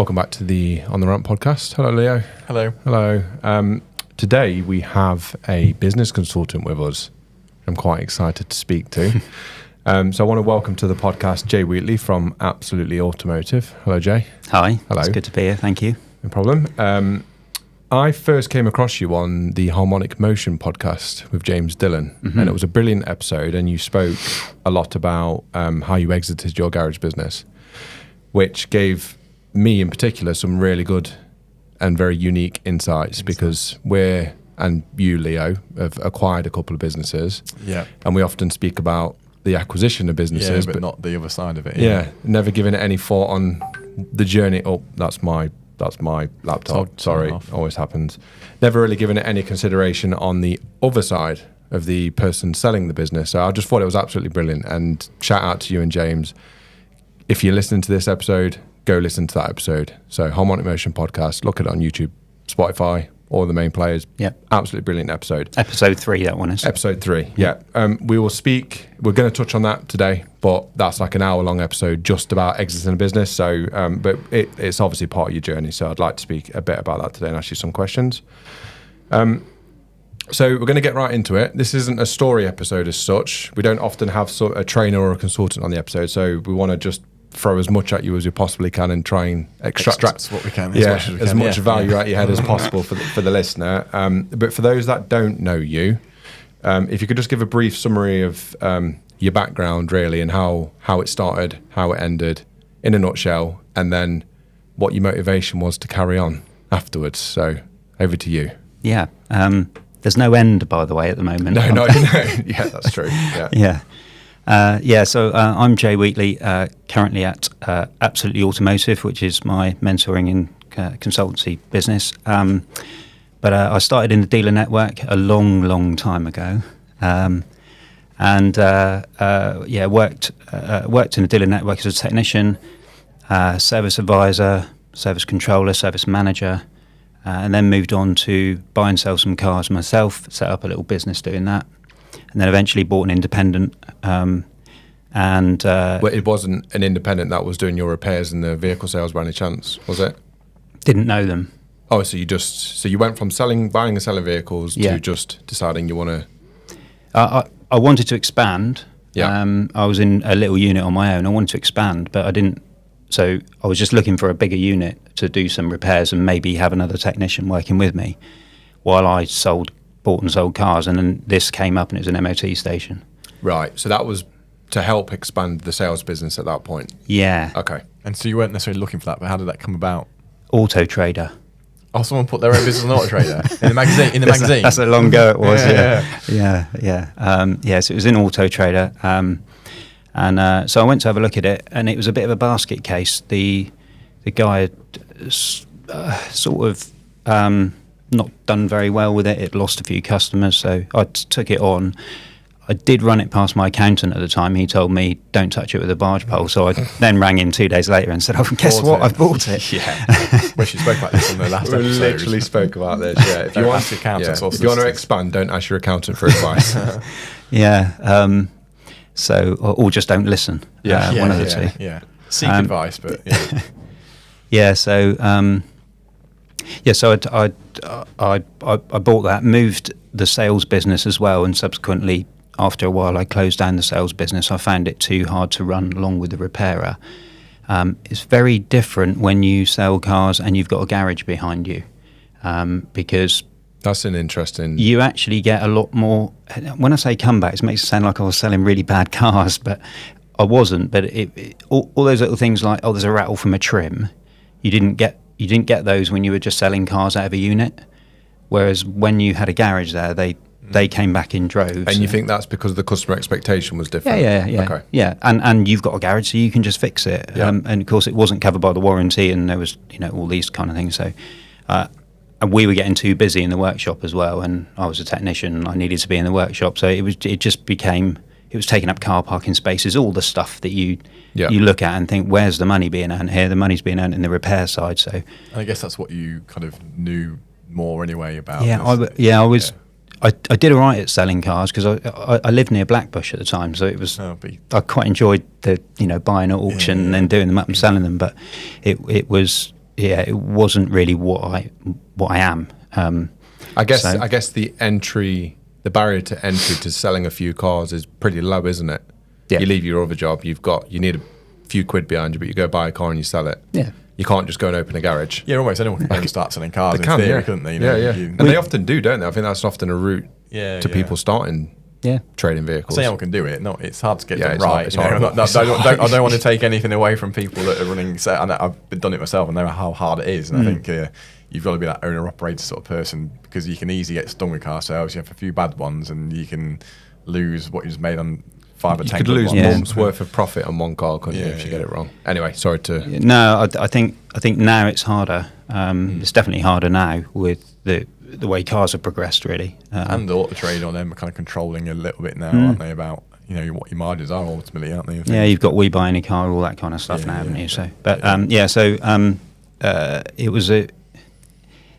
Welcome back to the On the Ramp podcast. Hello, Leo. Hello. Hello. Today we have a business consultant with us. I'm quite excited to speak to. So I want to welcome to the podcast Jay Wheatley from Absolutely Automotive. Hello, Jay. Hi. Hello. It's good to be here. Thank you. No problem. I first came across you on the Harmonic Motion podcast with James Dillon, and it was a brilliant episode, and you spoke a lot about how you exited your garage business, which gave me in particular some really good and very unique insights because we're, and you, Leo, have acquired a couple of businesses. Yeah. And we often speak about the acquisition of businesses, but not the other side of it. Yeah. Never given it any thought on the journey. Oh, that's my laptop. Sorry, always happens. Never really given it any consideration on the other side of the person selling the business. So I just thought it was absolutely brilliant. And shout out to you and James. If you're listening to this episode, go listen to that episode. So Harmonic Motion podcast, look at it on YouTube, Spotify, all the main players. Yeah. Absolutely brilliant episode. Episode 3, that one is. Episode 3, yeah. We will speak, we're going to touch on that today, but that's like an hour-long episode just about exiting a business. So, but it's obviously part of your journey. So I'd like to speak a bit about that today and ask you some questions. So we're going to get right into it. This isn't a story episode as such. We don't often have a trainer or a consultant on the episode. So we want to just throw as much at you as we possibly can and try and extract what we can. As much value out your head as possible for the listener. But for those that don't know you, if you could just give a brief summary of your background really and how it started, how it ended in a nutshell, and then what your motivation was to carry on afterwards. So over to you. Yeah. There's no end, by the way, at the moment. No. Yeah, that's true. Yeah. So I'm Jay Wheatley, currently at Absolutely Automotive, which is my mentoring and consultancy business. But I started in the dealer network a long time ago, and worked in the dealer network as a technician, service advisor, service controller, service manager, and then moved on to buy and sell some cars myself. Set up a little business doing that. And then eventually bought an independent. Well, it wasn't an independent that was doing your repairs and the vehicle sales by any chance, was it? Didn't know them. Oh, so you went from buying and selling vehicles to just deciding you want to. I wanted to expand. Yeah. I was in a little unit on my own. I wanted to expand, but I didn't. So I was just looking for a bigger unit to do some repairs and maybe have another technician working with me while I bought and sold cars, and then this came up and it was an MOT station. Right, so that was to help expand the sales business at that point? Yeah. Okay. And so you weren't necessarily looking for that, but how did that come about? Auto Trader. Oh, someone put their own business on Auto Trader? In the magazine? That's a long ago it was, yeah. So it was in Auto Trader. So I went to have a look at it, and it was a bit of a basket case. The guy had not done very well with it. It lost a few customers, so I took it on. I did run it past my accountant at the time. He told me, don't touch it with a barge pole. So I then rang in 2 days later and said, oh, guess what? I've bought it. Yeah. We actually spoke about this on the last episode. We literally spoke about this, yeah. If you want to expand, don't ask your accountant for advice. Yeah. Or just don't listen. One of the two. Yeah. Seek advice, but yeah. Yeah, so... So I bought that, moved the sales business as well, and subsequently, after a while, I closed down the sales business. I found it too hard to run along with the repairer. It's very different when you sell cars and you've got a garage behind you, because that's an interesting... You actually get a lot more... When I say comebacks, it makes it sound like I was selling really bad cars, but I wasn't. But all those little things like, there's a rattle from a trim, you didn't get those when you were just selling cars out of a unit, whereas when you had a garage there, they came back in droves. And you think that's because the customer expectation was different? Yeah. Okay. Yeah, and you've got a garage, so you can just fix it. Yeah. And of course, it wasn't covered by the warranty, and there was all these kind of things. So, and we were getting too busy in the workshop as well, and I was a technician, and I needed to be in the workshop. So it was taking up car parking spaces, all the stuff that you look at and think, where's the money being earned here? The money's being earned in the repair side. So I guess that's what you kind of knew more anyway about. I did all right at selling cars because I lived near Blackbush at the time, so it was I quite enjoyed the buying at auction and then doing them up and selling them. But it was it wasn't really what I am. I guess the barrier to entry to selling a few cars is pretty low, isn't it? Yeah. You leave your other job, you need a few quid behind you, but you go buy a car and you sell it. Yeah. You can't just go and open a garage. Yeah, almost anyone can go and start selling cars They can, theory, couldn't they? You know, and they often do, don't they? I think that's often a route to people starting trading vehicles. Say anyone can do it. No, it's hard to get Yeah, them it's right. I don't want to take anything away from people that are running. And I've done it myself. I know how hard it is, and I think you've got to be that owner-operator sort of person, because you can easily get stung with car sales. You have a few bad ones, and you can lose what you just made on 5 or 10. You could lose ones. months worth of profit on one car, couldn't you, if you get it wrong? Anyway, sorry to. No, I think now it's harder. It's definitely harder now with the way cars have progressed, really. And the Auto Trader on them are kind of controlling a little bit now, aren't they? About what your margins are ultimately, aren't they? Yeah, you've got We Buy Any Car, all that kind of stuff now, haven't you? So, but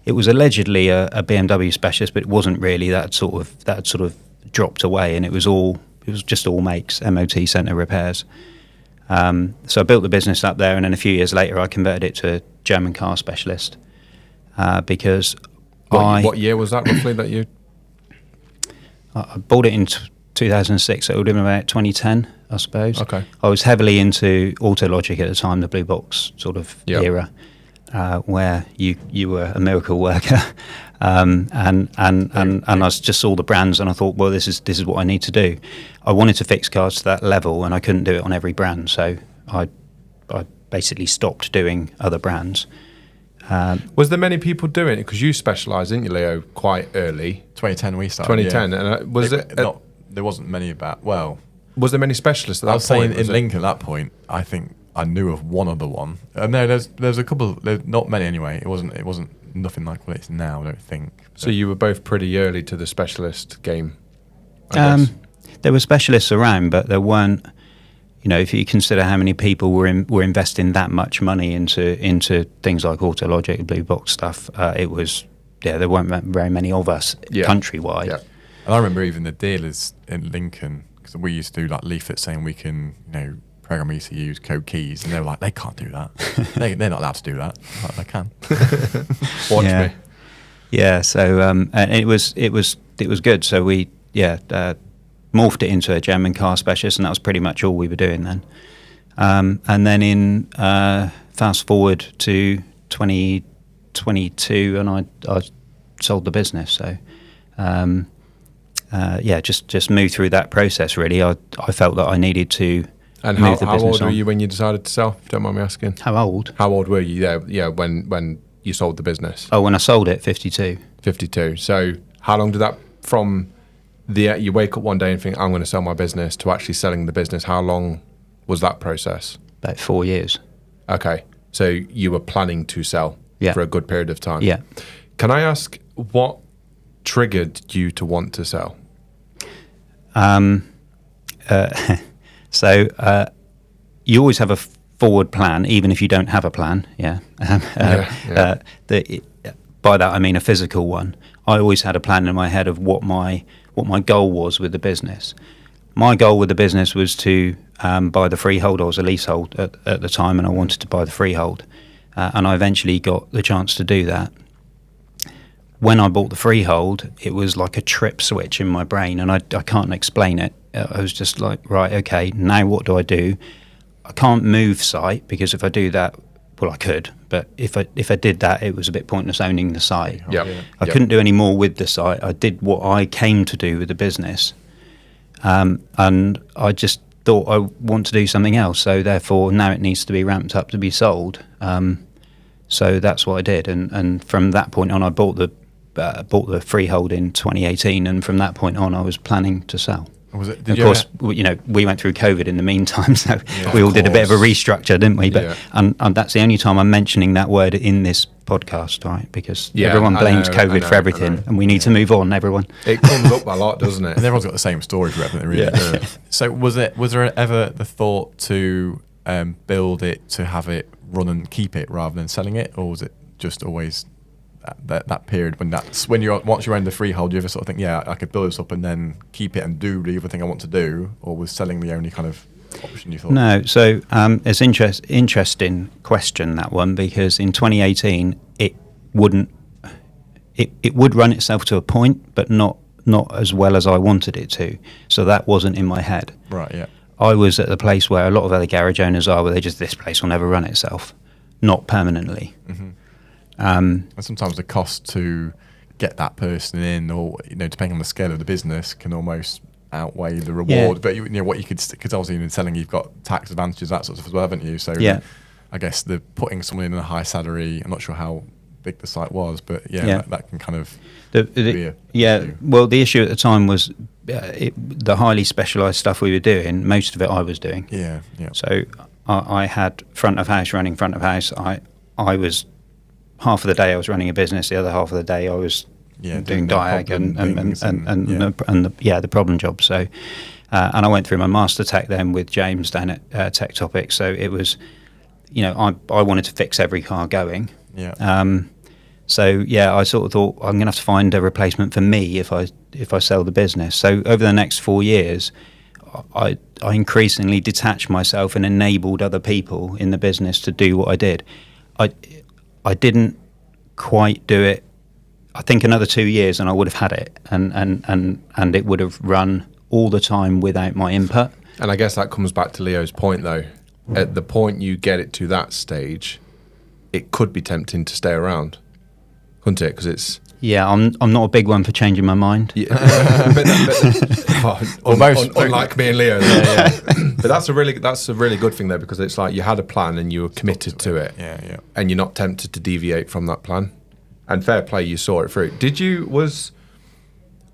it was allegedly a BMW specialist, but it wasn't really. That sort of dropped away, and it was just all makes, MOT centre repairs. So I built the business up there, and then a few years later I converted it to a German car specialist because What year was that roughly that you? I bought it in 2006, so it would have been about 2010, I suppose. Okay. I was heavily into AutoLogic at the time, the blue box sort of era, where you were a miracle worker, and I just saw the brands and I thought, well, this is what I need to do. I wanted to fix cars to that level, and I couldn't do it on every brand, so I basically stopped doing other brands. Was there many people doing it? Because you specialised, didn't you, Leo, quite early? 2010 we started. 2010, and there wasn't many about. Well, was there many specialists at that I was point? saying in Lincoln at that point, I think I knew of one other one. No, there's a couple. There's not many anyway. It wasn't nothing like what it's now, I don't think. So you were both pretty early to the specialist game, I guess. There were specialists around, but there weren't. If you consider how many people were investing that much money into things like AutoLogic, blue box stuff, there weren't very many of us countrywide. Yeah. And I remember even the dealers in Lincoln, because we used to do like leaflets saying we can, program ECUs, code keys, and they were like, they can't do that. They're not allowed to do that. Like, they can. Watch me. Yeah. So and it was good. So we morphed it into a German car specialist, and that was pretty much all we were doing then. And then in fast forward to 2022, and I sold the business. So just moved through that process. Really, I felt that I needed to. And move the how business old were on. you when you decided to sell? If you don't mind me asking. How old? How old were you there? Yeah, when you sold the business. Oh, when I sold it, 52. 52. So how long did that from? You wake up one day and think, I'm going to sell my business, to actually selling the business, how long was that process? About 4 years. Okay. So you were planning to sell for a good period of time. Yeah. Can I ask what triggered you to want to sell? So you always have a forward plan, even if you don't have a plan. By that I mean a physical one. I always had a plan in my head of what my goal was with the business. My goal with the business was to buy the freehold. I was a leasehold at the time, and I wanted to buy the freehold. And I eventually got the chance to do that. When I bought the freehold, it was like a trip switch in my brain, and I can't explain it. I was just like, right, okay, now what do I do? I can't move site, because if I do that, well, I could, but if I did that, it was a bit pointless owning the site. I couldn't do any more with the site. I did what I came to do with the business, and I just thought I want to do something else. So therefore, now it needs to be ramped up to be sold. So that's what I did, and from that point on, I bought the freehold in 2018, and from that point on, I was planning to sell. Was it? Of course, we went through COVID in the meantime, so we all did a bit of a restructure, didn't we? But and that's the only time I'm mentioning that word in this podcast, right? Because everyone blames COVID for everything, and we need to move on, everyone. It comes up a lot, doesn't it? And everyone's got the same story for everything, really. So was there ever the thought to build it, to have it run and keep it rather than selling it, or was it just always that period once you're in the freehold, you ever sort of think, I could build this up and then keep it and do the other thing I want to do, or was selling the only kind of option you thought? No. So it's interesting question, that one, because in 2018 it wouldn't. It would run itself to a point, but not as well as I wanted it to. So that wasn't in my head. Right. Yeah. I was at the place where a lot of other garage owners are, where this place will never run itself, not permanently. Mm-hmm. And sometimes the cost to get that person in, or depending on the scale of the business, can almost outweigh the reward. But what you could, because obviously in selling you've got tax advantages, that sort of stuff as well, haven't you? So I guess the putting someone in a high salary, I'm not sure how big the site was, but that can kind of be issue. Well, the issue at the time was the highly specialised stuff we were doing. Most of it I was doing. Yeah. So I had front of house running front of house. I was half of the day I was running a business. The other half of the day I was doing diag and the problem job. So and I went through my master tech then with James down at Tech Topics. So it was, I wanted to fix every car going. Yeah. So I sort of thought I'm going to have to find a replacement for me if I sell the business. So over the next 4 years, I increasingly detached myself and enabled other people in the business to do what I did. I didn't quite do it. I think another 2 years and I would have had it, and it would have run all the time without my input. And I guess that comes back to Leo's point, though. At the point you get it to that stage, it could be tempting to stay around, couldn't it? Because it's... Yeah, I'm not a big one for changing my mind. Yeah. Unlike me and Leo. But that's a really good thing, though, because it's like you had a plan and you were committed to it. Yeah. And you're not tempted to deviate from that plan. And fair play, you saw it through.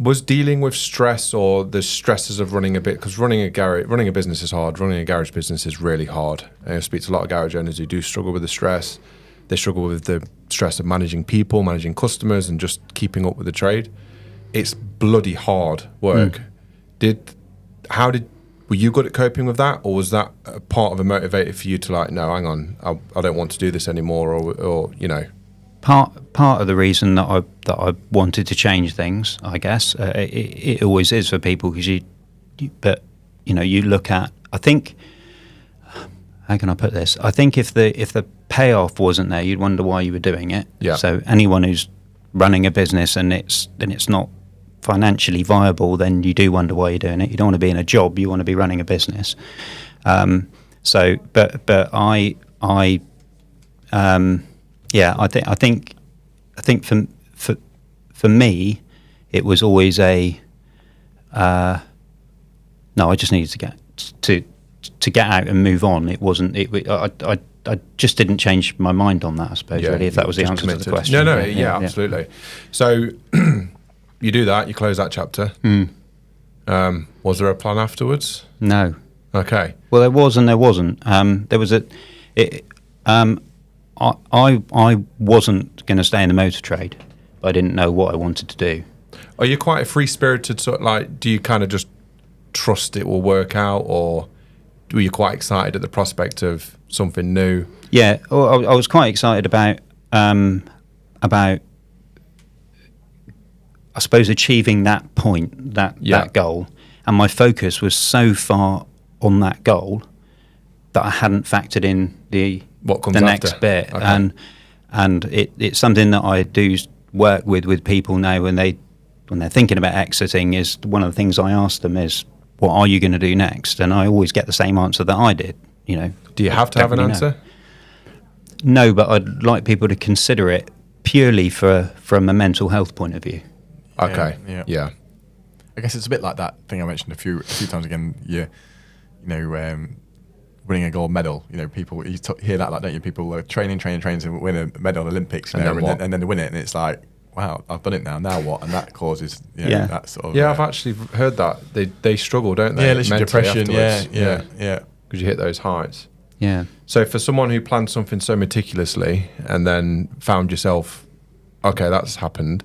Was dealing with stress or the stresses of running because running a business is hard. Running a garage business is really hard. I speak to a lot of garage owners who do struggle with the stress. They struggle with the stress of managing people, managing customers, and just keeping up with the trade. It's bloody hard work. Were you good at coping with that, or was that a part of a motivator for you to no, hang on, I don't want to do this anymore, or Part of the reason that I wanted to change things, I guess, it always is for people, because you look at, I think, how can I put this? I think if the payoff wasn't there, you'd wonder why you were doing it. Yeah. So anyone who's running a business and it's not financially viable, then you do wonder why you're doing it. You don't want to be in a job; you want to be running a business. I think for me, it was always I just needed to get out and move on. It wasn't. I just didn't change my mind on that, I suppose. Really, if that was the answer to the question. No, absolutely. So you do that. You close that chapter. Was there a plan afterwards? No. Okay. Well, there was and there wasn't. There was I wasn't going to stay in the motor trade, but I didn't know what I wanted to do. Are you quite a free-spirited sort of do you kind of just trust it will work out, or were you quite excited at the prospect of something new? Yeah, I was quite excited about I suppose achieving that point, that goal, and my focus was so far on that goal that I hadn't factored in the next bit. Okay. And it's something that I do work with people now when they're thinking about exiting. Is one of the things I ask them is, what are you going to do next? And I always get the same answer that I did. Do you have to have an answer? No, but I'd like people to consider it purely from a mental health point of view. Okay. Yeah. I guess it's a bit like that thing I mentioned a few times again. Winning a gold medal. People hear that, don't you? People training and win a medal in the Olympics, and then they win it, and it's like, wow, I've done it now. Now what? And that causes that sort of. Yeah, I've actually heard that they struggle, don't they? Yeah, literally depression. Afterwards. Yeah. Because you hit those heights. Yeah. So for someone who planned something so meticulously and then found yourself, okay, that's happened.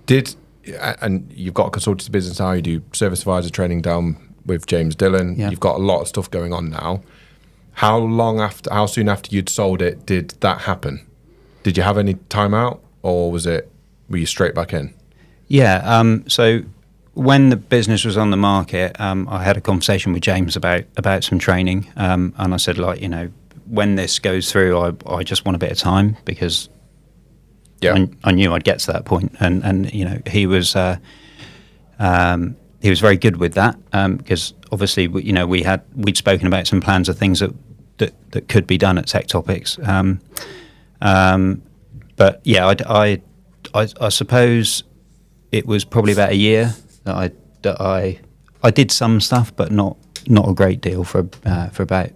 And you've got a consultancy business now. You do service advisor training down with James Dillon. Yeah. You've got a lot of stuff going on now. How soon after you'd sold it did that happen? Did you have any time out, or were you straight back in? Yeah. So when the business was on the market, I had a conversation with James about some training, and I said, like, you know, when this goes through, I just want a bit of time, because I knew I'd get to that point, and you know, he was very good with that, because obviously, you know, we'd spoken about some plans of things that could be done at Tech Topics, but yeah, I suppose it was probably about a year that I did some stuff, but not a great deal for about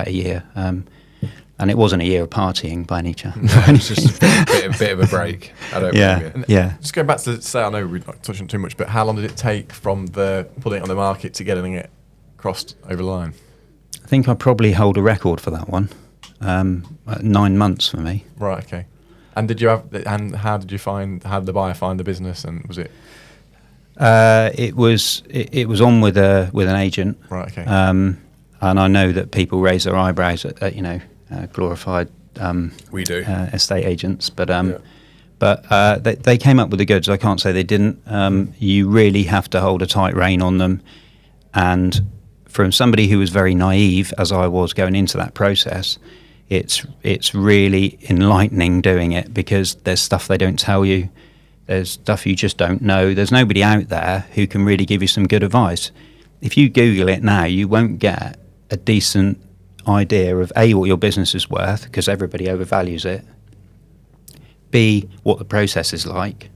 a year. And it wasn't a year of partying by any chance. No, it's just a bit of a break. I don't blame you. Yeah. Just going back to say, I know we're not touching too much, but how long did it take from the putting it on the market to getting it crossed over the line? I think I probably hold a record for that one. 9 months for me. Right. Okay. And did you have? And how did the buyer find the business? And was it? It was on with an agent. Right. Okay. And I know that people raise their eyebrows at you know, glorified We do. estate agents, but they came up with the goods. I can't say they didn't. You really have to hold a tight rein on them, and from somebody who was very naive, as I was going into that process, it's really enlightening doing it, because there's stuff they don't tell you, there's stuff you just don't know. There's nobody out there who can really give you some good advice. If you Google it now, you won't get a decent idea of A, what your business is worth, because everybody overvalues it, B, what the process is like.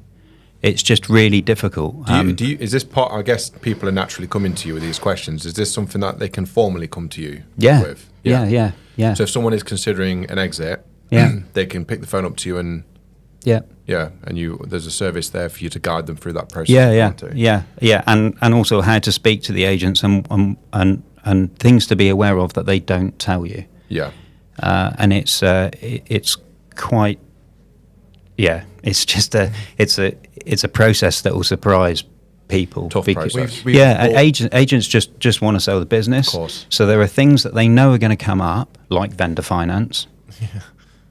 It's just really difficult. Is this part? I guess people are naturally coming to you with these questions. Is this something that they can formally come to you with? Yeah. So if someone is considering an exit, they can pick the phone up to you and and there's a service there for you to guide them through that process. And also how to speak to the agents and things to be aware of that they don't tell you. And it's quite. Yeah, it's just it's a process that will surprise people. Tough process. Agents just want to sell the business. Of course. So there are things that they know are going to come up, like vendor finance,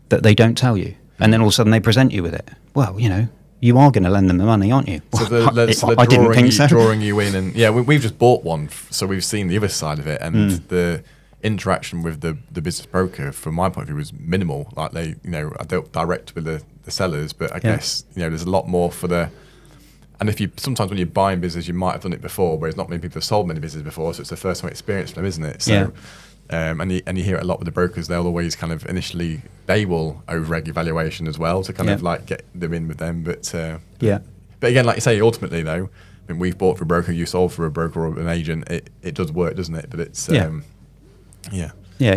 that they don't tell you, and then all of a sudden they present you with it. Well, you know, you are going to lend them the money, aren't you? So I didn't think so. Drawing you in, and we've just bought one, so we've seen the other side of it, and the interaction with the business broker, from my point of view, was minimal. Like, they, you know, I don't direct with the sellers, but I guess, you know, there's a lot more for the. And if you sometimes when you're buying business, you might have done it before, whereas not many people have sold many businesses before, so it's the first time experience for them, isn't it? So, and you hear it a lot with the brokers. They'll always kind of initially they will over-reg evaluation as well to kind of like get them in with them. But again, like you say, ultimately though, I mean, we've bought for a broker, you sold for a broker or an agent. It does work, doesn't it? But it's it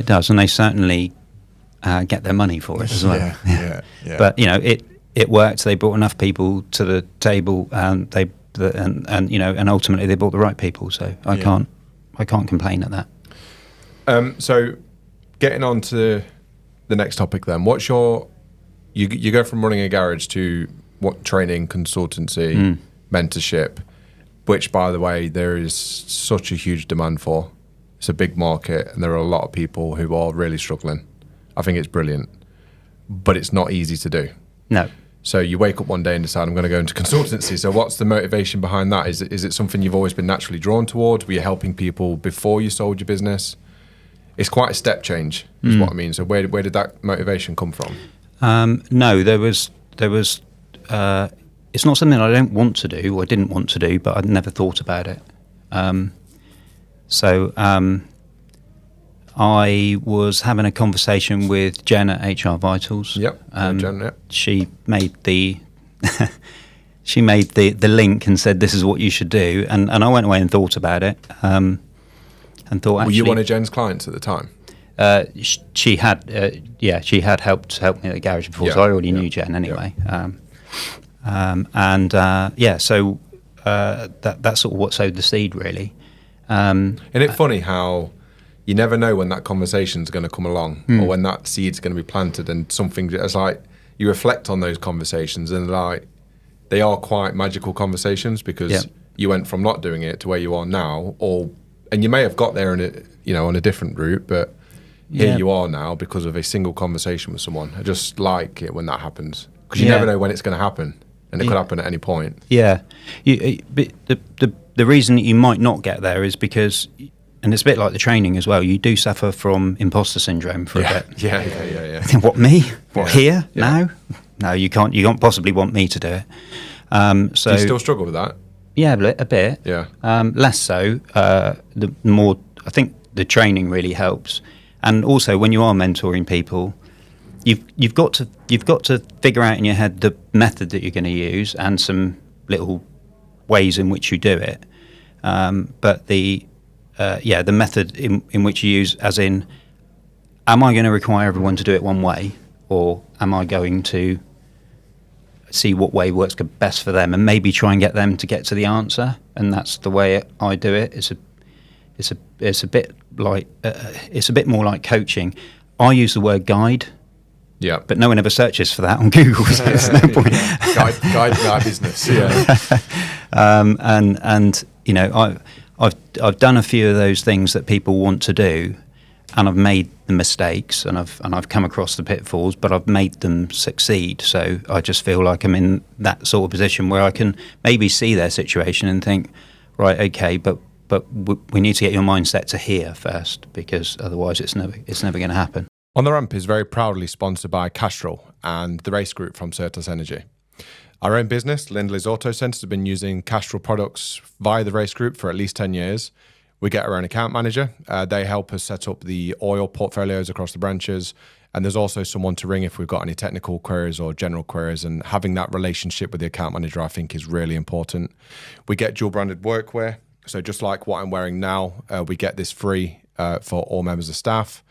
does, and they certainly get their money for it as well. But you know, it worked. They brought enough people to the table, and you know, and ultimately they brought the right people. So I can't complain at that. So getting on to the next topic then, what's your you go from running a garage to what training, consultancy, mentorship, which by the way there is such a huge demand for. It's a big market, and there are a lot of people who are really struggling. I think it's brilliant, but it's not easy to do. No. So you wake up one day and decide, I'm going to go into consultancy. So what's the motivation behind that? Is it something you've always been naturally drawn towards? Were you helping people before you sold your business? It's quite a step change, is what I mean. So where did that motivation come from? No, there was. It's not something I don't want to do, or I didn't want to do, but I'd never thought about it. So I was having a conversation with Jen at HR Vitals. Jen, She made the link and said, "This is what you should do," and I went away and thought about it. And thought, actually, were you one of Jen's clients at the time? She had helped me at the garage before, so I already knew Jen anyway. So that's sort of what sowed the seed, really. Isn't it funny how you never know when that conversation's going to come along or when that seed's going to be planted, and something that's like you reflect on those conversations, and like they are quite magical conversations, because you went from not doing it to where you are now, and you may have got there on a different route, but here you are now because of a single conversation with someone. I just like it when that happens, because you never know when it's going to happen, and it could happen at any point. Yeah, the the reason that you might not get there is because, and it's a bit like the training as well, you do suffer from imposter syndrome for a bit. Yeah. What, me? What, here? Yeah. Now? No, you can't possibly want me to do it. So Do you still struggle with that? yeah, a bit. Yeah. Less so. The more, I think the training really helps. And also when you are mentoring people, you've got to figure out in your head the method that you're going to use and some little ways in which you do it. But the method in which you use, as in, am I going to require everyone to do it one way, or am I going to see what way works best for them and maybe try and get them to get to the answer? And that's the way I do it. It's a bit like it's a bit more like coaching. I use the word guide. Yeah. But no one ever searches for that on Google, so there's no point. Guide our business. And you know, I've done a few of those things that people want to do, and I've made the mistakes, and I've come across the pitfalls, but I've made them succeed. So I just feel like I'm in that sort of position where I can maybe see their situation and think, right, okay, but we need to get your mindset to here first, because otherwise it's never going to happen. On the Ramp is very proudly sponsored by Castrol and the race group from Certus Energy. Our own business, Lindley's Auto Centres, have been using Castrol products via the race group for at least 10 years. We get our own account manager. They help us set up the oil portfolios across the branches. And there's also someone to ring if we've got any technical queries or general queries. And having that relationship with the account manager, I think, is really important. We get dual branded workwear. So just like what I'm wearing now, we get this free for all members of staff.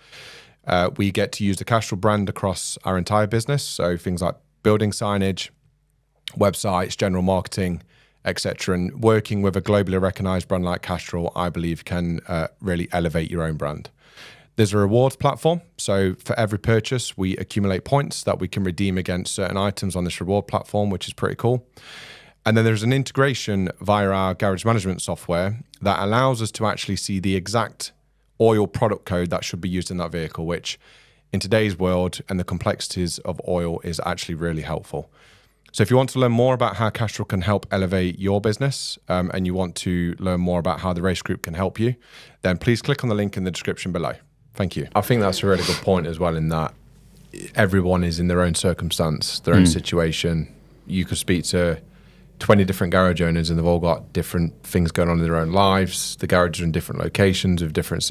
We get to use the Castrol brand across our entire business. So things like building signage, websites, general marketing, etc. And working with a globally recognized brand like Castrol, I believe, can really elevate your own brand. There's a rewards platform. So for every purchase, we accumulate points that we can redeem against certain items on this reward platform, which is pretty cool. And then there's an integration via our garage management software that allows us to actually see the exact oil product code that should be used in that vehicle, which in today's world and the complexities of oil is actually really helpful. So if you want to learn more about how Castrol can help elevate your business, and you want to learn more about how the race group can help you, then please click on the link in the description below. Thank you. I think that's a really good point as well, in that everyone is in their own circumstance, their own situation. You could speak to 20 different garage owners and they've all got different things going on in their own lives. The garages are in different locations of different.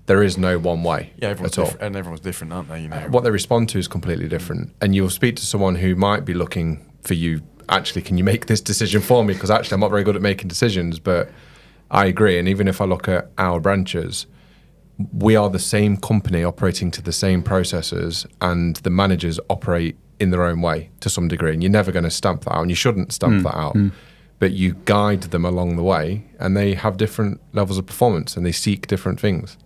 There is no one way. Yeah, everyone's different, and everyone's different, aren't they? You know, what they respond to is completely different. And you'll speak to someone who might be looking for you. Actually, can you make this decision for me? Because actually, I'm not very good at making decisions. But I agree. And even if I look at our branches, we are the same company operating to the same processes, and the managers operate in their own way to some degree, and you're never going to stamp that out, and you shouldn't stamp that out, but you guide them along the way, and they have different levels of performance and they seek different things.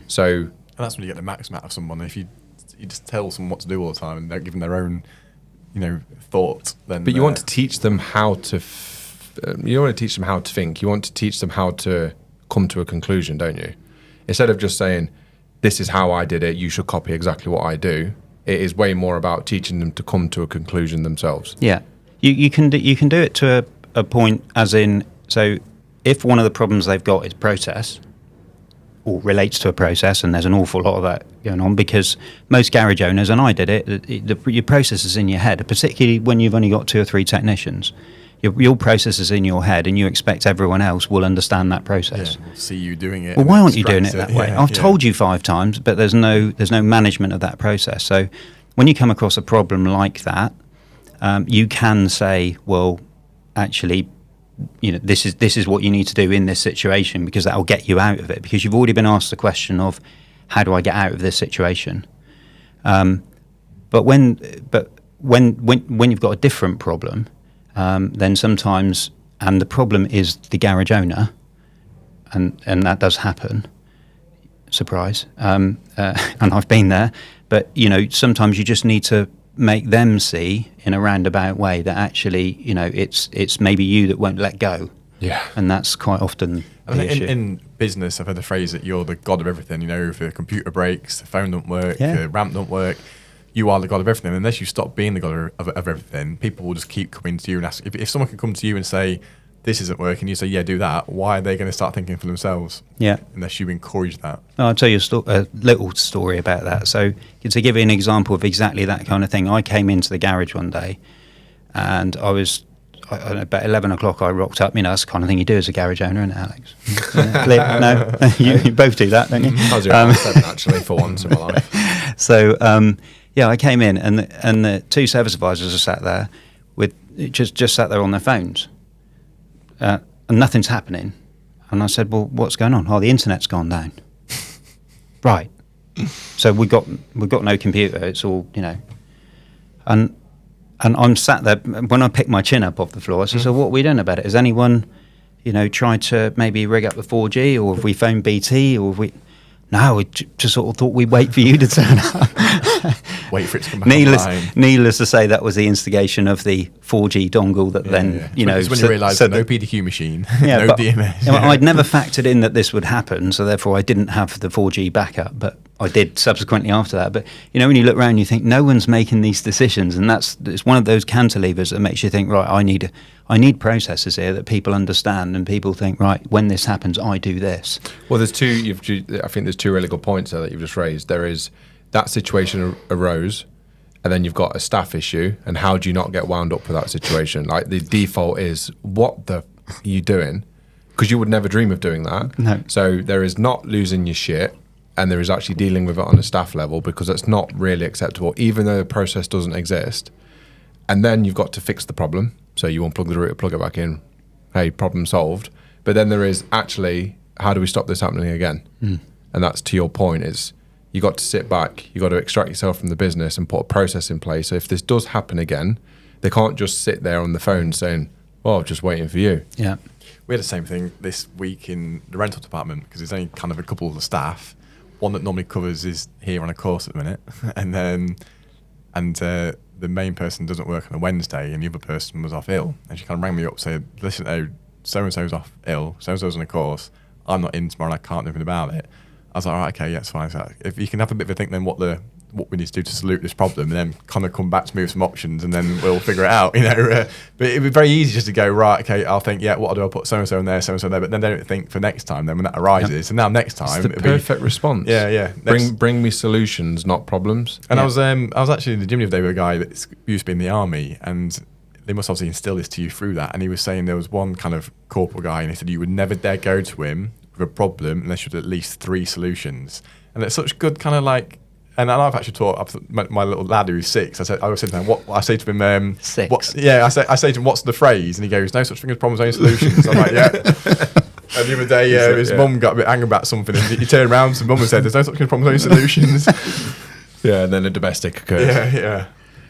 So, and that's when you get the maximum out of someone. If you just tell someone what to do all the time and don't give them their own, thought, then. But you want to teach them how to. You don't want to teach them how to think. You want to teach them how to come to a conclusion, don't you? Instead of just saying, "This is how I did it. You should copy exactly what I do." It is way more about teaching them to come to a conclusion themselves. Yeah, you can do it to a point, as in, so if one of the problems they've got is process, or relates to a process, and there's an awful lot of that going on, because most garage owners, and I did it, your process is in your head, particularly when you've only got 2 or 3 technicians. Your process is in your head, and you expect everyone else will understand that process. Yeah, we'll see you doing it. Well, why aren't you doing it that way? Yeah, I've told you 5 times, but there's no management of that process. So when you come across a problem like that, you can say, well, actually, this is what you need to do in this situation, because that will get you out of it, because you've already been asked the question of, how do I get out of this situation? But when you've got a different problem, then sometimes, and the problem is the garage owner, and that does happen, surprise, and I've been there, but sometimes you just need to make them see in a roundabout way that actually it's maybe you that won't let go. Yeah. And that's quite often the issue. In business, I've heard the phrase that you're the god of everything. If the computer breaks, the phone don't work, the ramp don't work, you are the god of everything. Unless you stop being the god of everything, people will just keep coming to you and ask. If someone can come to you and say, this isn't working, you say, yeah, do that. Why are they going to start thinking for themselves? Yeah. Unless you encourage that. I'll tell you a little story about that. So to give you an example of exactly that kind of thing, I came into the garage one day and I was, about 11 o'clock I rocked up. That's the kind of thing you do as a garage owner, isn't it, Alex? No? you both do that, don't you? I was doing 7 actually for once in my life. So, I came in and the 2 service advisors are sat there with just sat there on their phones. And nothing's happening. And I said, well, what's going on? Oh, the internet's gone down. Right. So we've got no computer. It's all, And I'm sat there, when I picked my chin up off the floor, I said, so what are we doing about it? Has anyone, tried to maybe rig up the 4G, or have we phoned BT, or have we... No, we just sort of thought we'd wait for you to turn up. Wait for it to come back online. Needless to say, that was the instigation of the 4G dongle that then, It's when you realise no PDQ machine, no DMS. I'd never factored in that this would happen, so therefore I didn't have the 4G backup, but I did subsequently after that. But, when you look around, you think no one's making these decisions, and it's one of those cantilevers that makes you think, right, I need processes here that people understand, and people think, right, when this happens, I do this. Well, I think there's 2 really good points there that you've just raised. There is that situation arose, and then you've got a staff issue, and how do you not get wound up with that situation? Like, the default is, what the are you doing? Because you would never dream of doing that. No. So there is not losing your shit, and there is actually dealing with it on a staff level, because that's not really acceptable, even though the process doesn't exist. And then you've got to fix the problem. So you unplug the router, plug it back in. Hey, problem solved. But then there is actually, how do we stop this happening again? And that's, to your point, is you got to sit back, you got to extract yourself from the business and put a process in place. So if this does happen again, they can't just sit there on the phone saying, "Oh, I'm just waiting for you." Yeah. We had the same thing this week in the rental department, because there's only kind of a couple of the staff. One that normally covers is here on a course at the minute, and the main person doesn't work on a Wednesday, and the other person was off ill, and she kind of rang me up, saying, "Listen, so and so's off ill, so and so's on a course. I'm not in tomorrow, and I can't do anything about it." I was like, "All right, okay, yeah, it's fine." So if you can have a bit of a think, then what we need to do to salute this problem, and then kind of come back to me with some options, and then we'll figure it out, But it'd be very easy just to go, right, okay, I'll think, yeah, what I'll do, I'll put so-and-so in there, so-and-so there, but then they don't think for next time, then when that arises. Yep. And now next time... It's the perfect response. Yeah. Bring me solutions, not problems. And I was actually in the gym the other day with a guy that used to be in the army, and they must obviously instill this to you through that, and he was saying there was one kind of corporal guy, and he said you would never dare go to him with a problem unless you had at least 3 solutions. And it's such good kind of like... And I've actually taught my little lad who's 6. I always say to him, I say to him, 6. I say to him, what's the phrase? And he goes, no such thing as problems, only solutions. I'm like, yeah. And the other day, his mum got a bit angry about something, and he turned around to mum and said, there's no such thing as problems, only solutions. Yeah, and then a domestic occurs. Yeah.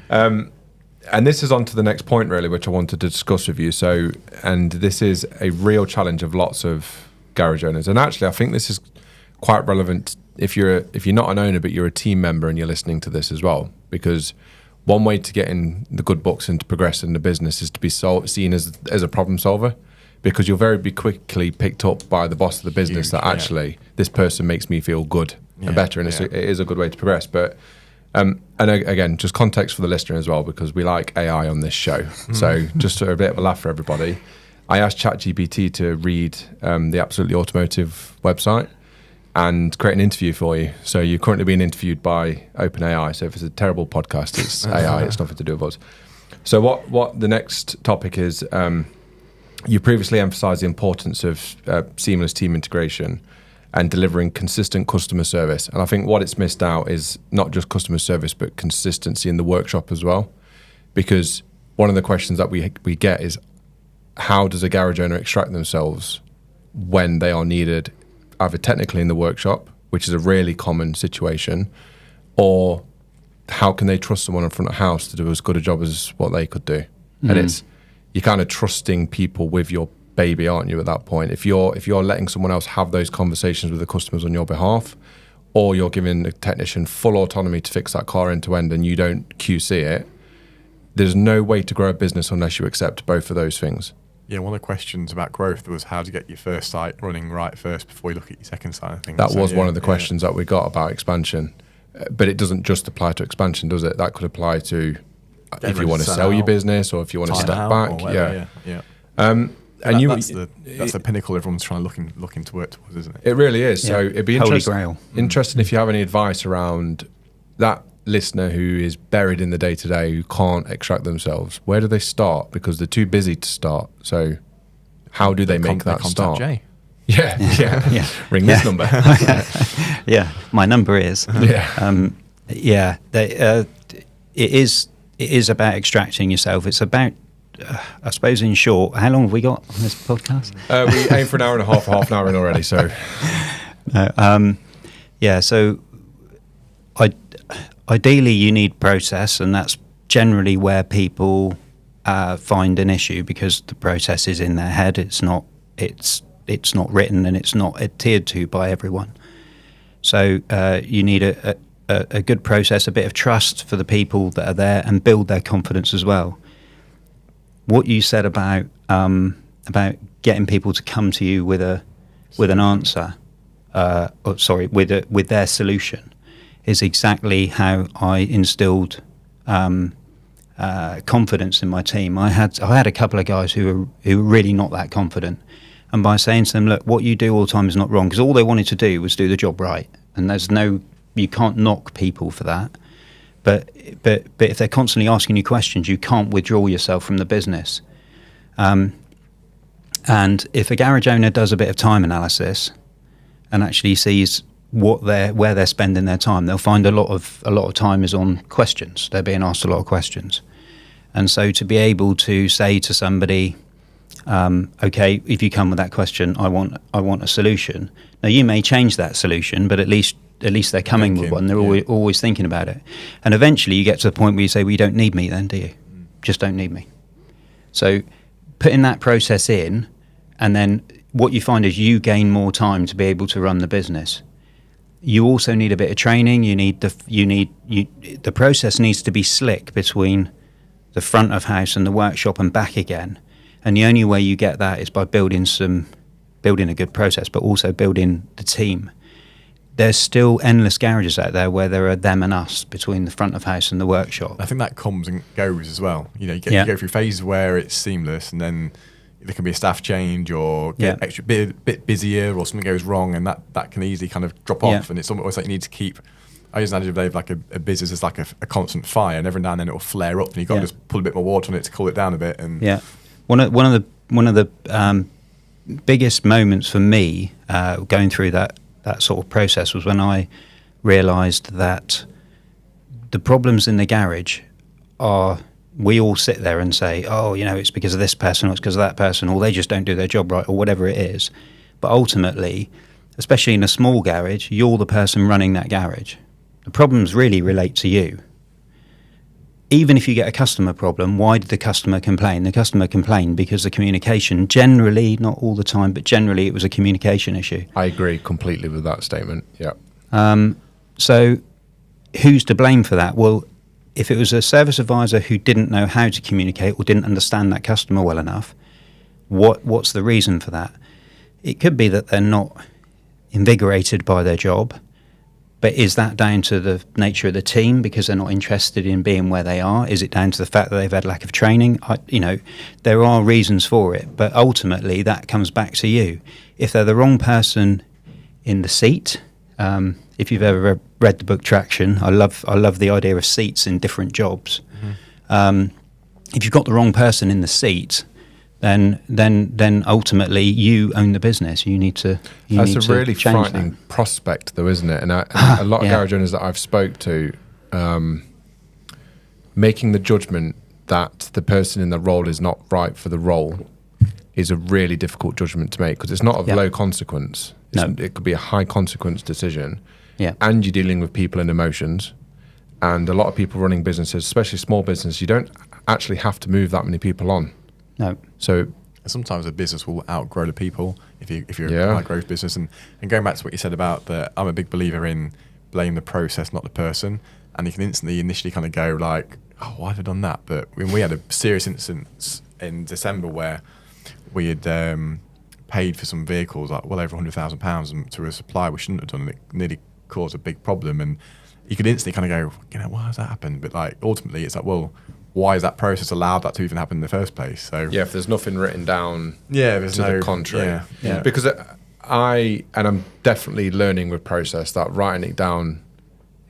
And this is on to the next point, really, which I wanted to discuss with you. So, and this is a real challenge of lots of garage owners. And actually, I think this is quite relevant if you're not an owner, but you're a team member and you're listening to this as well. Because one way to get in the good books and to progress in the business is to be seen as a problem solver. Because you'll be quickly picked up by the boss of the business that actually this person makes me feel good and better. And it is a good way to progress. But and again, just context for the listener as well, because we like AI on this show. So just a bit of a laugh for everybody. I asked ChatGPT to read the Absolutely Automotive website and create an interview for you. So you're currently being interviewed by OpenAI. So if it's a terrible podcast, it's AI. It's nothing to do with us. So what the next topic is, you previously emphasised the importance of seamless team integration and delivering consistent customer service. And I think what it's missed out is not just customer service, but consistency in the workshop as well. Because one of the questions that we get is, how does a garage owner extract themselves when they are needed, either technically in the workshop, which is a really common situation, or how can they trust someone in front of house to do as good a job as what they could do? And you're kind of trusting people with your baby, aren't you, at that point? If you're letting someone else have those conversations with the customers on your behalf, or you're giving the technician full autonomy to fix that car end to end and you don't QC it, there's no way to grow a business unless you accept both of those things. Yeah, one of the questions about growth was how to get your first site running right first before you look at your second site, I think. That was one of the questions that we got about expansion. But it doesn't just apply to expansion, does it? That could apply to if you want to sell your business, or if you want to step back. That's the pinnacle everyone's trying to looking to work towards, isn't it? It really is. So it'd be Holy Grail. interesting if you have any advice around that listener who is buried in the day-to-day, who can't extract themselves. Where do they start? Because they're too busy to start. So how do they make that start? Jay. Yeah. Ring this number. Yeah, my number is. It is about extracting yourself. It's about, I suppose, in short, how long have we got on this podcast? We aim for an hour and a half, half an hour in already. So, So, ideally, you need process, and that's generally where people find an issue because the process is in their head. It's not written, and it's not adhered to by everyone. So, you need a good process, a bit of trust for the people that are there, and build their confidence as well. What you said about getting people to come to you with an answer, with their solution, is exactly how I instilled confidence in my team. I had a couple of guys who were really not that confident, and by saying to them, look, what you do all the time is not wrong, because all they wanted to do was do the job right, and you can't knock people for that. But if they're constantly asking you questions, you can't withdraw yourself from the business. And if a garage owner does a bit of time analysis and actually sees where they're spending their time, they'll find a lot of time is on questions. They're being asked a lot of questions, and so to be able to say to somebody, okay, if you come with that question, I want a solution. Now you may change that solution, but at least they're coming with one. They're always thinking about it. And eventually you get to the point where you say, well, you don't need me then, do you? Just don't need me. So putting that process in, and then what you find is you gain more time to be able to run the business. You also need a bit of training. The process needs to be slick between the front of house and the workshop and back again. And the only way you get that is by building a good process, but also building the team. There's still endless garages out there where there are them and us between the front of house and the workshop. I think that comes and goes as well. You go through phases where it's seamless, and then there can be a staff change or get extra bit busier, or something goes wrong, and that can easily kind of drop off. And it's almost like you need to keep. I use an analogy of like a business is like a constant fire, and every now and then it will flare up, and you've got to just put a bit more water on it to cool it down a bit. And one of the biggest moments for me going through that sort of process was when I realised that the problems in the garage are, we all sit there and say, oh, it's because of this person, or it's because of that person, or they just don't do their job right, or whatever it is. But ultimately, especially in a small garage, you're the person running that garage. The problems really relate to you. Even if you get a customer problem, why did the customer complain? The customer complained because the communication, generally, not all the time, but generally it was a communication issue. I agree completely with that statement. Yeah. So who's to blame for that? Well, if it was a service advisor who didn't know how to communicate or didn't understand that customer well enough, what's the reason for that? It could be that they're not invigorated by their job. But is that down to the nature of the team because they're not interested in being where they are? Is it down to the fact that they've had lack of training? There are reasons for it, but ultimately that comes back to you. If they're the wrong person in the seat, if you've ever read the book Traction, I love the idea of seats in different jobs. Mm-hmm. If you've got the wrong person in the seat, then ultimately you own the business. You need to. That's a really frightening prospect, though, isn't it? And a lot of garage owners that I've spoke to, making the judgment that the person in the role is not right for the role is a really difficult judgment to make, because it's not of low consequence. It could be a high consequence decision. Yeah. And you're dealing with people and emotions. And a lot of people running businesses, especially small business, you don't actually have to move that many people on. No. So sometimes a business will outgrow the people if you're a high growth business. And going back to what you said about I'm a big believer in blame the process, not the person. And you can initially kind of go like, oh, why have I done that? But when we had a serious instance in December where we had paid for some vehicles like well over £100,000 to a supplier we shouldn't have done, and it nearly caused a big problem. And you could instantly kind of go, why has that happened? But like ultimately, it's like, well, why is that process allowed that to even happen in the first place? So Yeah, if there's nothing written down there's to no the contrary. Yeah. Because I'm definitely learning with process that writing it down,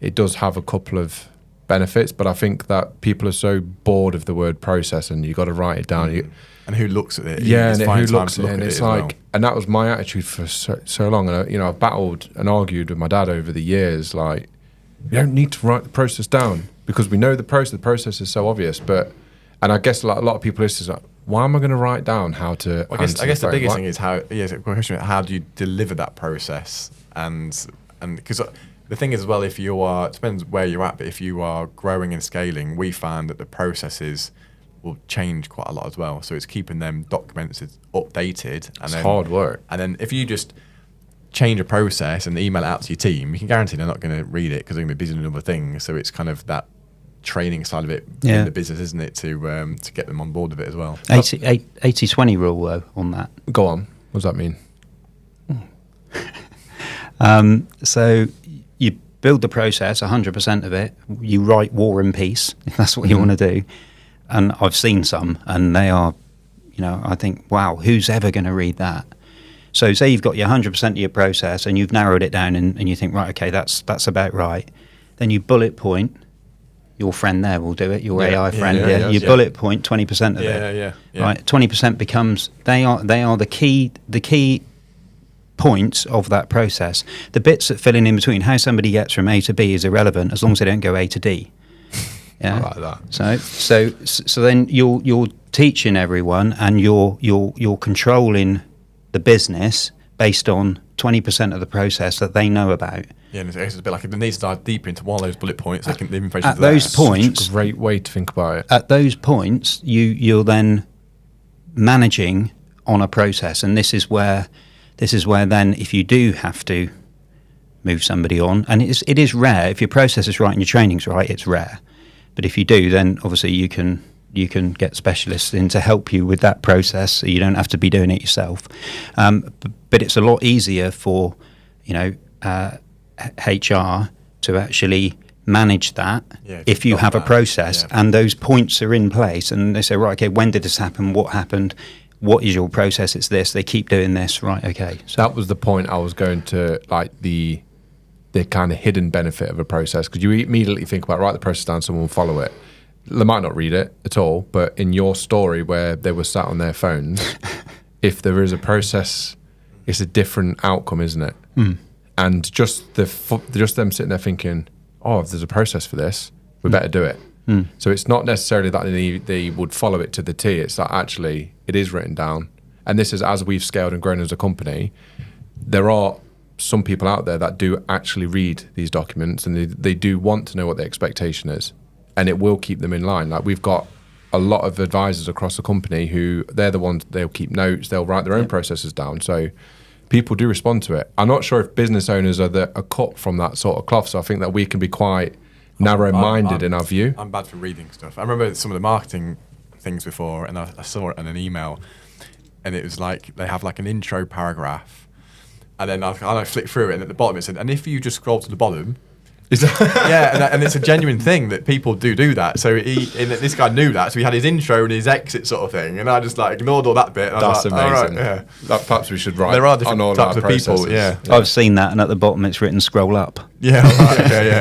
it does have a couple of benefits, but I think that people are so bored of the word process and you got to write it down. And who looks at it? Yeah, It's and fine who time looks to at it, look and at it's as like, well. and that was my attitude for so long. And I've battled and argued with my dad over the years. Like, you don't need to write the process down because we know the process. The process is so obvious, and I guess like a lot of people listen to like, why am I going to write down how to? I guess the phone? biggest thing is how do you deliver that process, and because the thing is as well, if you are, it depends where you're at, but if you are growing and scaling, we find that the processes will change quite a lot as well. So it's keeping them documented, updated, and It's then hard work. And then if you just change a process and email it out to your team, you can guarantee they're not going to read it because they're going to be busy doing other things. So it's kind of that training side of it in the business, isn't it, to get them on board with it as well. 80-20 rule though on that. Go on. What does that mean? So you build the process, 100% of it. You write War and Peace, if that's what you want to do. And I've seen some, and they are, I think, wow, who's ever going to read that? So say you've got your 100% of your process, and you've narrowed it down, and you think, right, okay, that's about right. Then you bullet point. Your friend there will do it. Your AI friend, you bullet point 20% of it. Yeah. Right, 20% becomes they are the key points of that process. The bits that fill in between, how somebody gets from A to B is irrelevant as long as they don't go A to D. Yeah, I like that. So then you're teaching everyone, and you're controlling the business based on 20% of the process that they know about. Yeah, and it's a bit like if they need to dive deeper into one of those bullet points, they can the information At those there. points, Such a great way to think about it. At those points, you're then managing on a process, and this is where then if you do have to move somebody on, and it is rare if your process is right and your training's right, it's rare. But if you do, then obviously you can get specialists in to help you with that process, so you don't have to be doing it yourself. But it's a lot easier for HR to actually manage that if you have a process and those points are in place, and they say, right, okay, when did this happen? What happened? What is your process? It's this. They keep doing this. Right, okay. So that was the point I was going to, like the kind of hidden benefit of a process, because you immediately think about, write the process down, someone will follow it. They might not read it at all, but in your story where they were sat on their phones, if there is a process, it's a different outcome, isn't it? And just them sitting there thinking, oh, if there's a process for this, we better do it. So it's not necessarily that they would follow it to the T. It's that actually it is written down. And this is, as we've scaled and grown as a company, there are some people out there that do actually read these documents, and they do want to know what the expectation is, and it will keep them in line. Like, we've got a lot of advisors across the company who they're the ones, they'll keep notes, they'll write their own processes down. So people do respond to it. I'm not sure if business owners are cut from that sort of cloth, so I think that we can be quite narrow-minded in our view. I'm bad for reading stuff. I remember some of the marketing things before, and I saw it in an email, and it was like they have like an intro paragraph, and then I flicked through it, and at the bottom it said, and if you just scroll to the bottom, and it's a genuine thing that people do that. So this guy knew that, so he had his intro and his exit sort of thing, and I just like ignored all that bit. And That's amazing. Right, perhaps we should write. There are different on types of people. Yeah, I've seen that, and at the bottom it's written "scroll up." Yeah,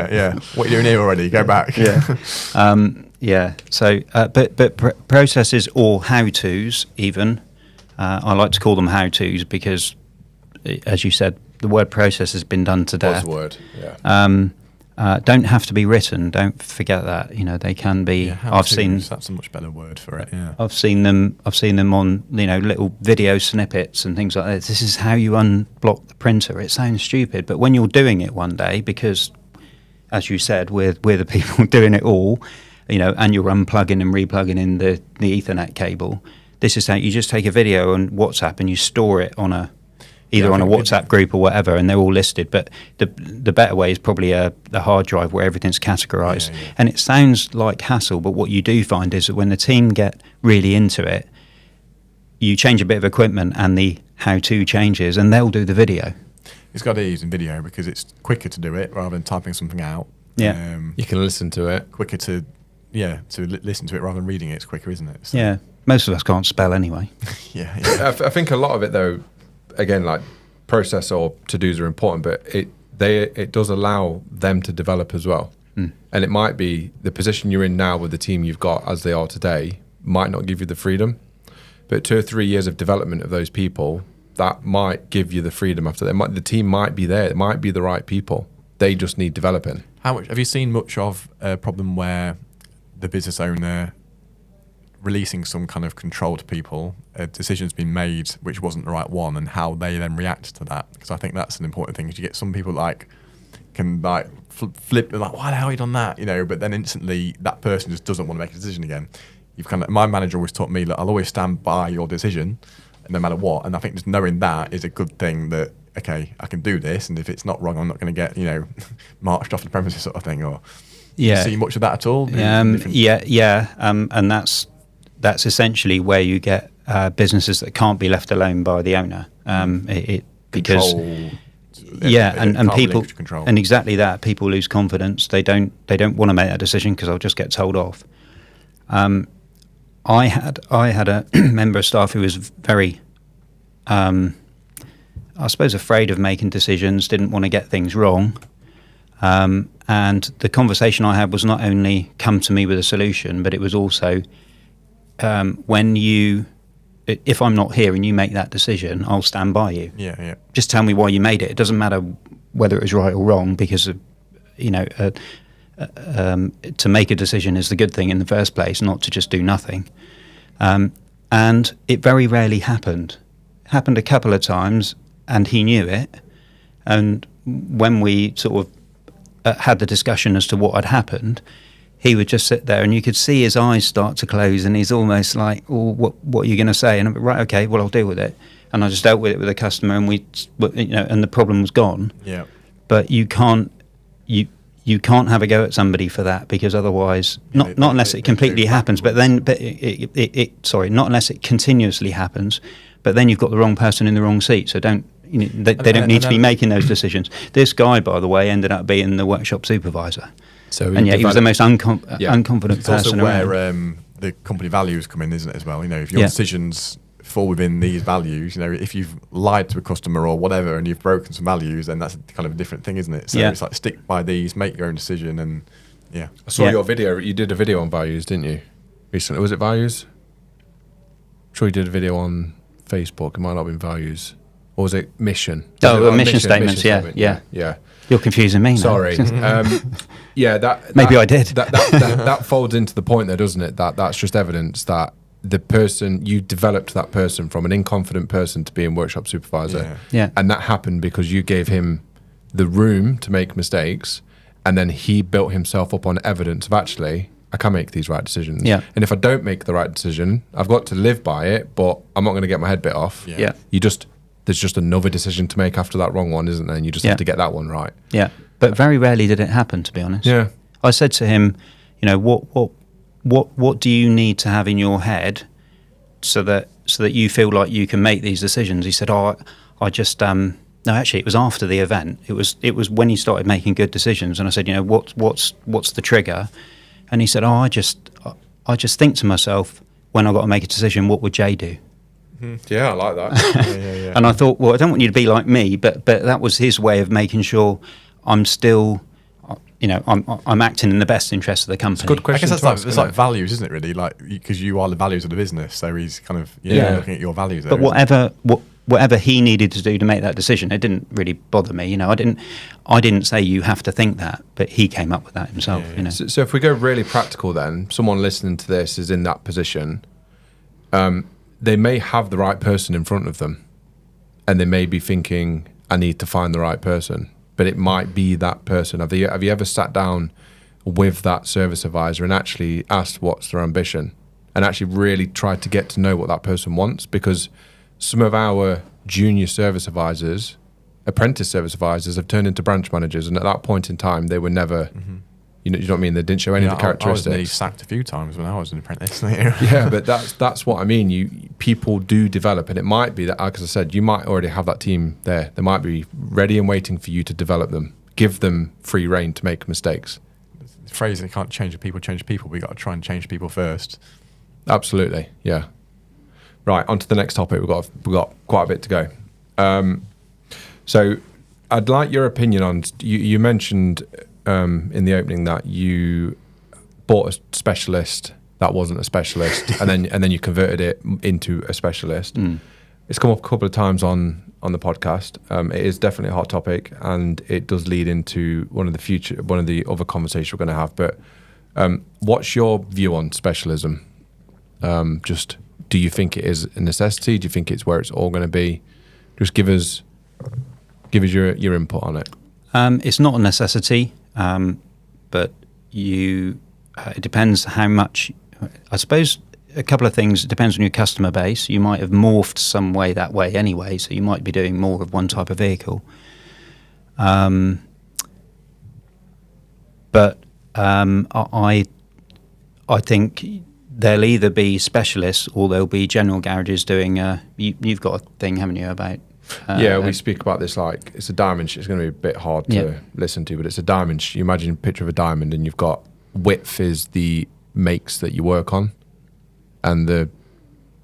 yeah. What are you doing here already? Go back. Yeah. So, but processes or how-tos, even I like to call them how-tos because, as you said, the word process has been done to death. Buzzword. Yeah. Don't have to be written. Don't forget that. They can be. I've seen. That's a much better word for it. Yeah. I've seen them on little video snippets and things like that. This is how you unblock the printer. It sounds stupid, but when you're doing it one day, because as you said, we're the people doing it all, and you're unplugging and replugging in the Ethernet cable. This is how you just take a video on WhatsApp and you store it on either on a WhatsApp group or whatever, and they're all listed. But the better way is probably the hard drive where everything's categorized. Yeah. And it sounds like hassle, but what you do find is that when the team get really into it, you change a bit of equipment and the how-to changes, and they'll do the video. It's got to use in video because it's quicker to do it rather than typing something out. Yeah. You can listen to it. Quicker to to listen to it rather than reading it. It's quicker, isn't it? So, Yeah, most of us can't spell anyway. yeah. I think a lot of it, though, again, like process or to-dos are important, but it does allow them to develop as well. And it might be the position you're in now with the team you've got as they are today might not give you the freedom, but 2 or 3 years of development of those people, that might give you the freedom after that. The team might be there. It might be the right people. They just need developing. How much have you seen much of a problem where the business owner releasing some kind of control to people, a decision's been made which wasn't the right one, and how they then react to that? Because I think that's an important thing. Is you get some people can flip like, why the hell have you done that? But then instantly that person just doesn't want to make a decision again. My manager always taught me that I'll always stand by your decision, no matter what. And I think just knowing that is a good thing. That okay, I can do this, and if it's not wrong, I'm not going to get marched off the premises, sort of thing. Or do you see much of that at all? And that's essentially where you get businesses that can't be left alone by the owner. Because and people and exactly that, people lose confidence. They don't want to make that decision because they'll just get told off. I had a member of staff who was very, I suppose, afraid of making decisions, didn't want to get things wrong. And the conversation I had was not only come to me with a solution, but it was also, if I'm not here and you make that decision, I'll stand by you. Yeah. Just tell me why you made it. It doesn't matter whether it was right or wrong, because to make a decision is the good thing in the first place, not to just do nothing. And it very rarely happened. Happened a couple of times, and he knew it. And when we sort of had the discussion as to what had happened, he would just sit there, and you could see his eyes start to close, and he's almost like, "Oh, what are you going to say?" And I'm like, right, okay, well, I'll deal with it. And I just dealt with it with a customer, and and the problem was gone. Yeah. But you can't have a go at somebody for that, because otherwise, not unless it completely happens, but not unless it continuously happens. But then you've got the wrong person in the wrong seat. So they don't need to be making those decisions. This guy, by the way, ended up being the workshop supervisor. So he was the most unconfident it's person also around. where the company values come in, isn't it, as well? If your decisions fall within these values, if you've lied to a customer or whatever and you've broken some values, then that's kind of a different thing, isn't it? So it's like, stick by these, make your own decision, and I saw your video. You did a video on values, didn't you? Recently, was it values? I'm sure you did a video on Facebook. It might not have been values. Or was it mission? Mission statements, yeah. You're confusing me now. Sorry. Maybe I did. That folds into the point there, doesn't it? That's just evidence that the person, you developed that person from an inconfident person to being workshop supervisor. Yeah. And that happened because you gave him the room to make mistakes, and then he built himself up on evidence of, actually, I can make these right decisions. Yeah. And if I don't make the right decision, I've got to live by it, but I'm not going to get my head bit off. Yeah. There's just another decision to make after that wrong one, isn't there? And you just have to get that one right. Yeah. But very rarely did it happen, to be honest. Yeah. I said to him, what do you need to have in your head so that you feel like you can make these decisions? He said, I just no, actually it was after the event. It was when he started making good decisions, and I said, what's the trigger? And he said, I just think to myself, when I've got to make a decision, what would Jay do? Yeah, I like that. Yeah. And I thought, well, I don't want you to be like me, but that was his way of making sure I'm still, I'm acting in the best interest of the company. It's a good question. I guess it's like values, isn't it? Really, like, because you are the values of the business, so he's kind of looking at your values. But whatever he needed to do to make that decision, it didn't really bother me. I didn't say you have to think that, but he came up with that himself. So if we go really practical, then someone listening to this is in that position. They may have the right person in front of them, and they may be thinking, I need to find the right person, but it might be that person. Have you ever sat down with that service advisor and actually asked what's their ambition, and actually really tried to get to know what that person wants? Because some of our junior service advisors, apprentice service advisors, have turned into branch managers, and at that point in time, they were never... You know what I mean? They didn't show any of the characteristics. I was nearly sacked a few times when I was an apprentice. Yeah, but that's what I mean. People do develop, and it might be that, as I said, you might already have that team there. They might be ready and waiting for you to develop them. Give them free rein to make mistakes. the phrase, you can't change people. We got to try and change people first. Absolutely, yeah. Right, on to the next topic. We've got quite a bit to go. So I'd like your opinion on, you mentioned in the opening that you bought a specialist that wasn't a specialist, and then you converted it into a specialist. It's come up a couple of times on the podcast. It is definitely a hot topic, and it does lead into one of the other conversations we're going to have. But what's your view on specialism? Just, do you think it is a necessity? Do you think it's where it's all going to be? Just give us your input on it. It's not a necessity, but it depends how much. I suppose a couple of things. It depends on your customer base. You might have morphed some way that way anyway, so you might be doing more of one type of vehicle. But I think there'll either be specialists or there'll be general garages doing. You've got a thing, haven't you, about? We speak about this like it's a diamond. It's going to be a bit hard to listen to, but it's a diamond. You imagine a picture of a diamond, and you've got width is the makes that you work on, and the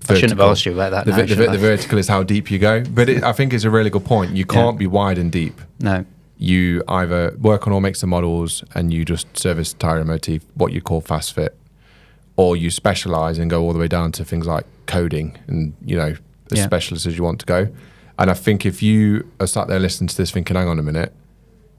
vertical, I shouldn't have asked you about that. The vertical is how deep you go. But I think it's a really good point. You can't be wide and deep. No. You either work on all makes and models, and you just service tyre and motif, what you call fast fit, or you specialise and go all the way down to things like coding and as specialist as you want to go. And I think if you are sat there listening to this thinking, hang on a minute,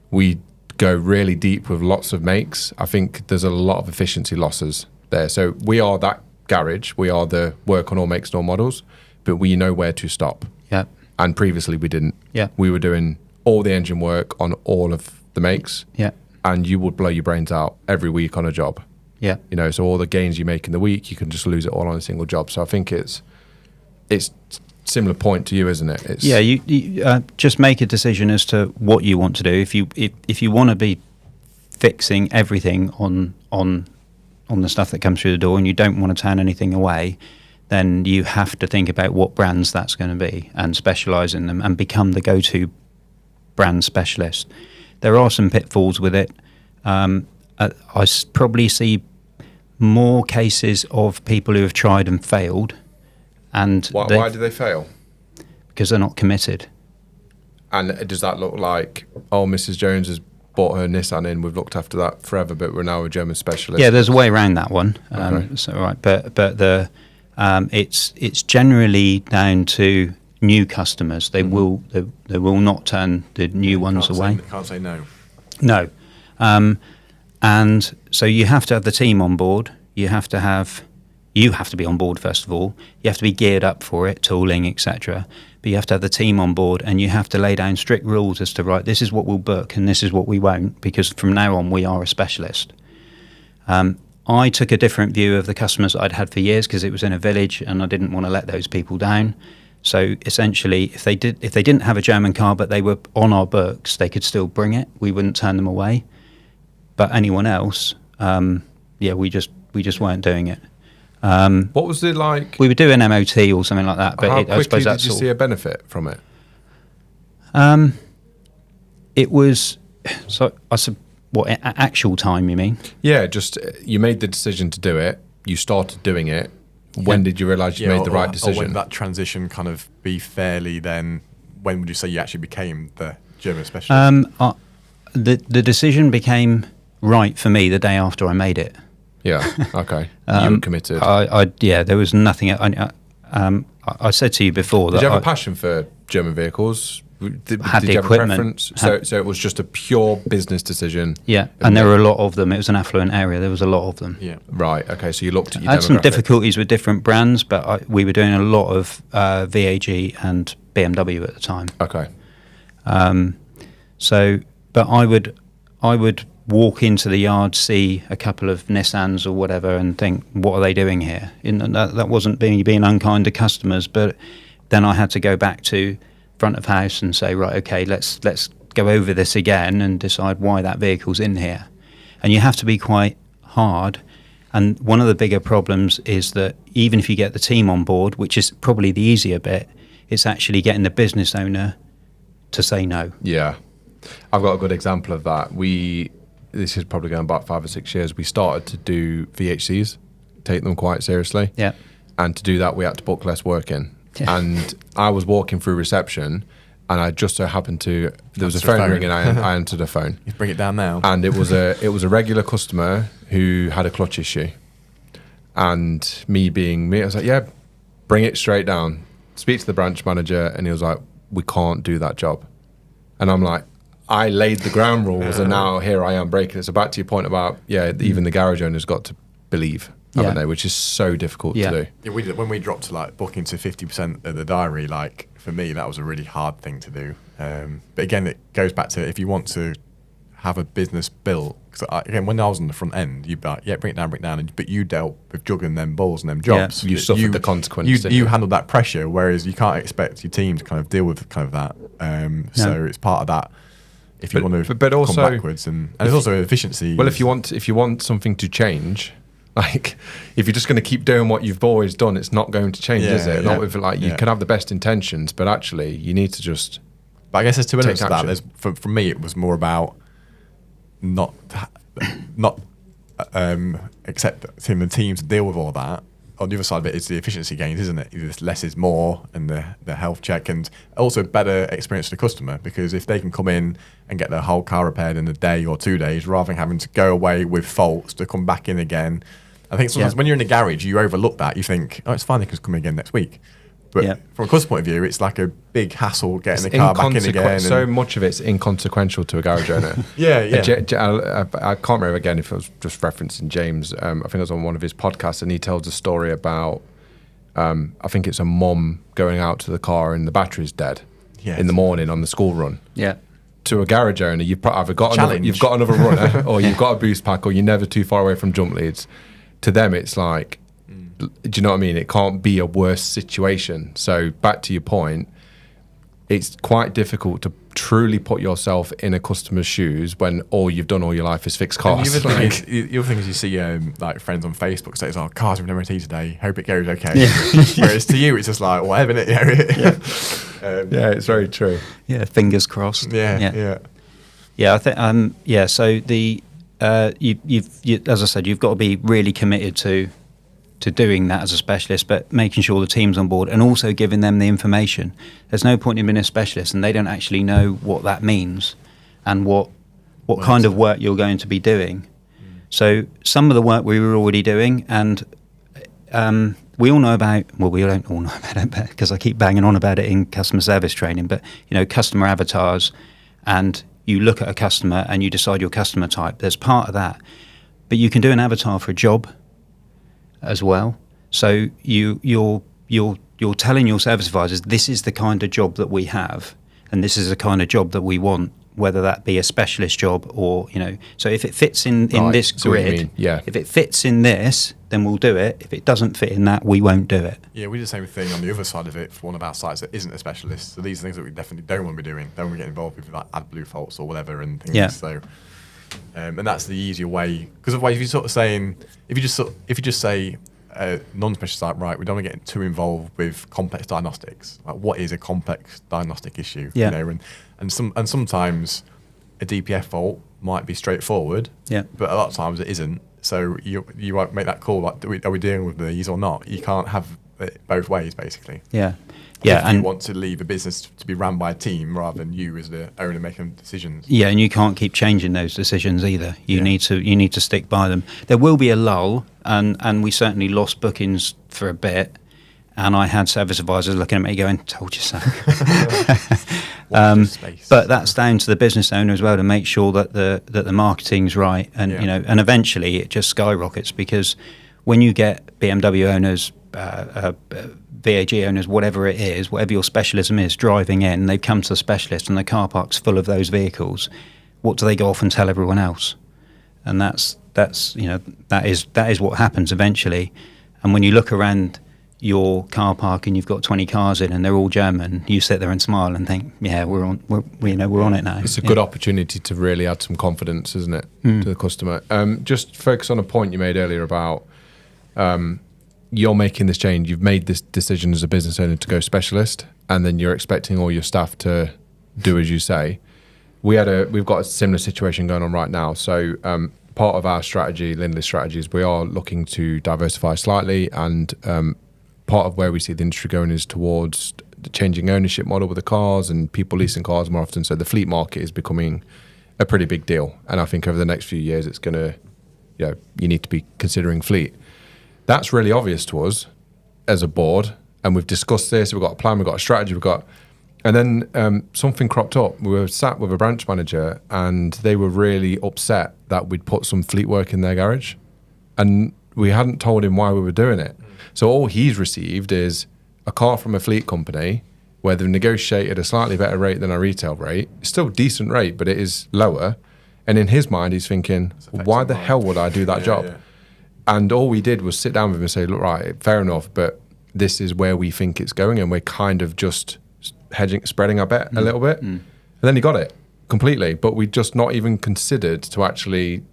we go really deep with lots of makes, I think there's a lot of efficiency losses there. So we are that garage, we are the work on all makes and all models, but we know where to stop. Yeah. And previously we didn't. Yeah. We were doing all the engine work on all of the makes. Yeah. And you would blow your brains out every week on a job. Yeah. So all the gains you make in the week, you can just lose it all on a single job. So I think it's similar point to you, isn't it? You just make a decision as to what you want to do. If you want to be fixing everything on the stuff that comes through the door, and you don't want to turn anything away, then you have to think about what brands that's going to be and specialise in them and become the go-to brand specialist. There are some pitfalls with it. I probably see more cases of people who have tried and failed. And why do they fail? Because they're not committed. And does that look like, Mrs. Jones has bought her Nissan in, we've looked after that forever, but we're now a German specialist? Yeah, there's a way around that one. Okay. So right, but it's generally down to new customers. They will not turn the new ones away. Can't say no. No, and so you have to have the team on board. You have to be on board first of all. You have to be geared up for it, tooling, etc. But you have to have the team on board, and you have to lay down strict rules as to, right, this is what we'll book and this is what we won't, because from now on we are a specialist. I took a different view of the customers I'd had for years because it was in a village and I didn't want to let those people down. So essentially, if they didn't have a German car but they were on our books, they could still bring it. We wouldn't turn them away. But anyone else, we just weren't doing it. What was it like? We would do an MOT or something like that. But how I suppose quickly did you see a benefit from it? It was actual time, you mean? Yeah, just you made the decision to do it. You started doing it. When did you realise you made the right decision? Or when that transition kind of be fairly, then when would you say you actually became the German specialist? The decision became right for me the day after I made it. Yeah. Okay. You were committed. There was nothing. I said to you before that. Did you have a passion for German vehicles? Did had you the have equipment. a preference? So it was just a pure business decision. Yeah, and there were a lot of them. It was an affluent area. There was a lot of them. Yeah. Right. Okay. So you looked at your I had some demographic. difficulties with different brands, but we were doing a lot of VAG and BMW at the time. Okay. But I would walk into the yard, see a couple of Nissans or whatever, and think, what are they doing here? And that wasn't being unkind to customers, but then I had to go back to front of house and say, right, okay, let's go over this again and decide why that vehicle's in here. And you have to be quite hard. And one of the bigger problems is that even if you get the team on board, which is probably the easier bit, it's actually getting the business owner to say no. Yeah. I've got a good example of that. We this is probably going back 5 or 6 years, we started to do VHCs, take them quite seriously. Yeah. And to do that, we had to book less work in. Yeah. And I was walking through reception, and I just so happened to, there was a phone ringing, and I answered a phone. You bring it down now. And it was a regular customer who had a clutch issue. And me being me, I was like, yeah, bring it straight down. Speak to the branch manager, and he was like, we can't do that job. And I'm like, I laid the ground rules, and now here I am breaking it. So back to your point about, even the garage owner's got to believe, haven't they? Which is so difficult to do. Yeah, we did, when we dropped to like booking to 50% of the diary, like for me, that was a really hard thing to do. But again, it goes back to if you want to have a business built, because again, when I was on the front end, you'd be like, yeah, bring it down, but you dealt with juggling them balls and them jobs. You suffered the consequences. You handled that pressure, whereas you can't expect your team to kind of deal with kind of that. So it's part of that. If you want to come backwards, and there's also efficiency. Well, if you want something to change, like if you're just going to keep doing what you've always done, it's not going to change, is it? Not with you can have the best intentions, but actually you need to just. But I guess there's two elements to that. There's, for me, it was more about not accepting the team to deal with all that. On the other side of it is the efficiency gains, isn't it? Less is more, and the health check, and also better experience for the customer, because if they can come in and get their whole car repaired in a day or 2 days, rather than having to go away with faults to come back in again. I think sometimes when you're in the garage, you overlook that. You think, oh, it's fine, they can come in again next week. But from a customer point of view, it's like a big hassle getting the car back in again. So much of it's inconsequential to a garage owner. I can't remember again if it was just referencing James. I think it was on one of his podcasts, and he tells a story about, I think it's a mom going out to the car and the battery's dead in the morning on the school run. Yeah. To a garage owner, you've either got another runner, or you've got a boost pack, or you're never too far away from jump leads. To them, it's like, do you know what I mean? It can't be a worse situation. So back to your point, it's quite difficult to truly put yourself in a customer's shoes when all you've done all your life is fix cars. The other thing is you see like friends on Facebook say, "Oh, cars with an MOT today. Hope it goes okay." Yeah. Whereas to you, it's just like whatever. It's very true. Yeah, fingers crossed. Yeah. I think. So the you as I said, you've got to be really committed to doing that as a specialist, but making sure the team's on board and also giving them the information. There's no point in being a specialist and they don't actually know what that means and what kind of work you're going to be doing. So some of the work we were already doing, and we all know about, well, we don't all know about it because I keep banging on about it in customer service training, but customer avatars, and you look at a customer and you decide your customer type. There's part of that. But you can do an avatar for a job as well. So you're telling your service advisors, this is the kind of job that we have, and this is the kind of job that we want, whether that be a specialist job or So if it fits in this grid, if it fits in this, then we'll do it. If it doesn't fit in that, we won't do it. Yeah, we do the same thing on the other side of it for one of our sites that isn't a specialist. So these are things that we definitely don't want to be doing. Don't want to get involved with like AdBlue faults or whatever and things. Yeah. So. And that's the easier way, because otherwise, if you just say non-specialist type, right, we don't want to get too involved with complex diagnostics. Like, what is a complex diagnostic issue? Yeah. And sometimes a DPF fault might be straightforward. Yeah. But a lot of times it isn't. So you might make that call, like, are we dealing with these or not? You can't have it both ways, basically. Yeah. Yeah, and you want to leave a business to be run by a team rather than you as the owner making decisions. Yeah, and you can't keep changing those decisions either. You need to stick by them. There will be a lull, and we certainly lost bookings for a bit. And I had service advisors looking at me going, "Told you so." But that's down to the business owner as well to make sure that the marketing's right, and and eventually it just skyrockets, because when you get BMW owners. VAG owners, whatever it is, whatever your specialism is, driving in, they've come to the specialist and the car park's full of those vehicles. What do they go off and tell everyone else? And that is what happens eventually. And when you look around your car park and you've got 20 cars in and they're all German, you sit there and smile and think, yeah, we're on it now. It's a good opportunity to really add some confidence, isn't it, to the customer. Just focus on a point you made earlier about you're making this change. You've made this decision as a business owner to go specialist, and then you're expecting all your staff to do as you say. we've got a similar situation going on right now. So part of our strategy, Lindley's strategy, is we are looking to diversify slightly, and part of where we see the industry going is towards the changing ownership model with the cars and people leasing cars more often. So the fleet market is becoming a pretty big deal, and I think over the next few years it's going to, you need to be considering fleet. That's really obvious to us as a board, and we've discussed this. We've got a plan, we've got a strategy, and then something cropped up. We were sat with a branch manager, and they were really upset that we'd put some fleet work in their garage, and we hadn't told him why we were doing it. So all he's received is a car from a fleet company where they've negotiated a slightly better rate than our retail rate. It's still a decent rate, but it is lower. And in his mind, he's thinking, why the hell would I do that job? Yeah. And all we did was sit down with him and say, look, right, fair enough, but this is where we think it's going, and we're kind of just spreading our bet a little bit. And then he got it completely, but we just not even considered to actually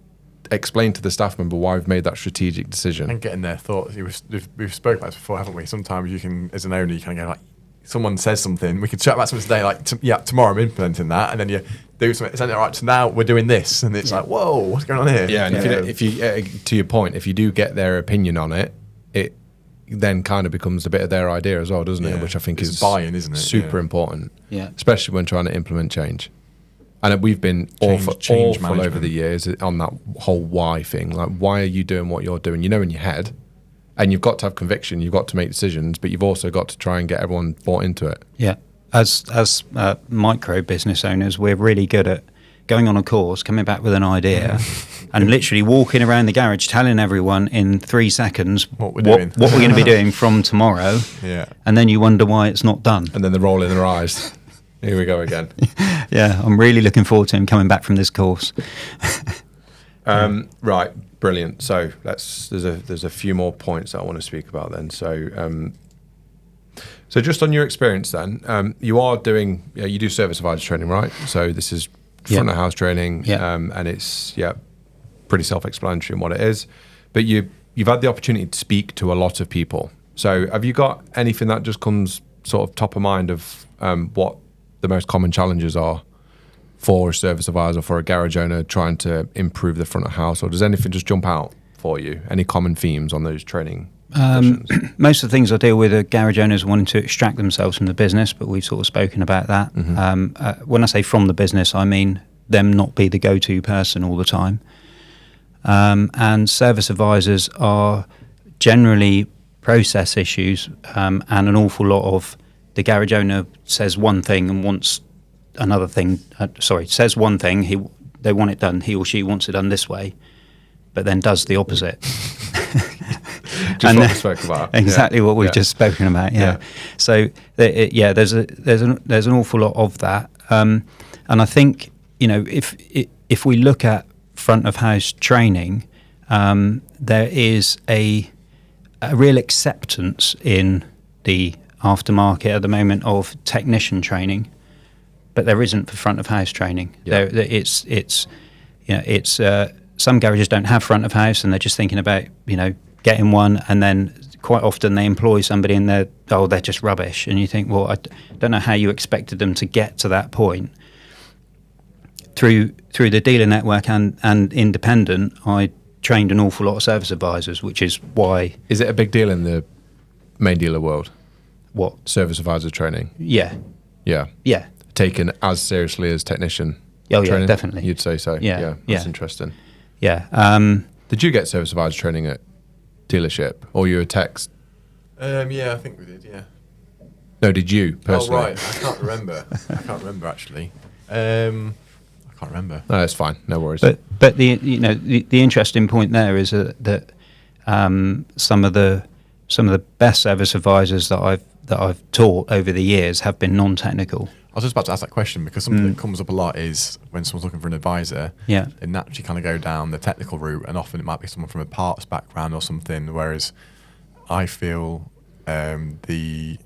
explain to the staff member why we've made that strategic decision. And getting their thoughts. We've spoken about this before, haven't we? Sometimes you can, as an owner, you kind of go like, someone says something, we can chat about something today, like, tomorrow I'm implementing that, and then you do something, it's right, so now we're doing this, and it's like, whoa, what's going on here? Yeah, and if you to your point, if you do get their opinion on it, it then kind of becomes a bit of their idea as well, doesn't it? Which I think is buy-in, isn't it? Super important, yeah, especially when trying to implement change. And we've been awful over the years on that whole why thing. Like, why are you doing what you're doing? You know in your head, and you've got to have conviction, you've got to make decisions, but you've also got to try and get everyone bought into it. Yeah. As micro business owners, we're really good at going on a course, coming back with an idea, and literally walking around the garage telling everyone in 3 seconds what we're going to be doing from tomorrow. Yeah. And then you wonder why it's not done. And then they're rolling their eyes. Here we go again. Yeah, I'm really looking forward to him coming back from this course. Right, brilliant. So there's a few more points that I want to speak about then. So just on your experience then, you are doing, you do service advisor training, right? So this is front of house training, and it's pretty self-explanatory in what it is. But you've had the opportunity to speak to a lot of people. So have you got anything that just comes sort of top of mind of what the most common challenges are for a service advisor, for a garage owner trying to improve the front of house, or does anything just jump out for you? Any common themes on those training sessions? Most of the things I deal with are garage owners wanting to extract themselves from the business, but we've sort of spoken about that. When I say from the business, I mean them not be the go-to person all the time. And service advisors are generally process issues, and an awful lot of the garage owner says one thing and wants another thing. Says one thing, they want it done, he or she wants it done this way, but then does the opposite. Just what we spoke about. Exactly what we've just spoken about. Yeah. So there's an awful lot of that, and I think if we look at front of house training, there is a real acceptance in the aftermarket at the moment of technician training, but there isn't for front of house training. Some garages don't have front of house, and they're just thinking about getting one, and then quite often they employ somebody and they're just rubbish, and you think, well, I don't know how you expected them to get to that point. Through the dealer network and independent, I trained an awful lot of service advisors, which is why. Is it a big deal in the main dealer world? What? Service advisor training? Yeah. Taken as seriously as technician training? Yeah, definitely. You'd say so. Yeah. That's interesting. Yeah. Did you get service advisor training at dealership, or you were techs? Yeah, I think we did. Yeah. No, did you personally? Oh right, I can't remember actually. I can't remember. No, that's fine. No worries. But the interesting point there is that some of the best service advisors that I've taught over the years have been non-technical. I was just about to ask that question, because something that comes up a lot is when someone's looking for an advisor, they naturally kind of go down the technical route, and often it might be someone from a parts background or something, whereas I feel the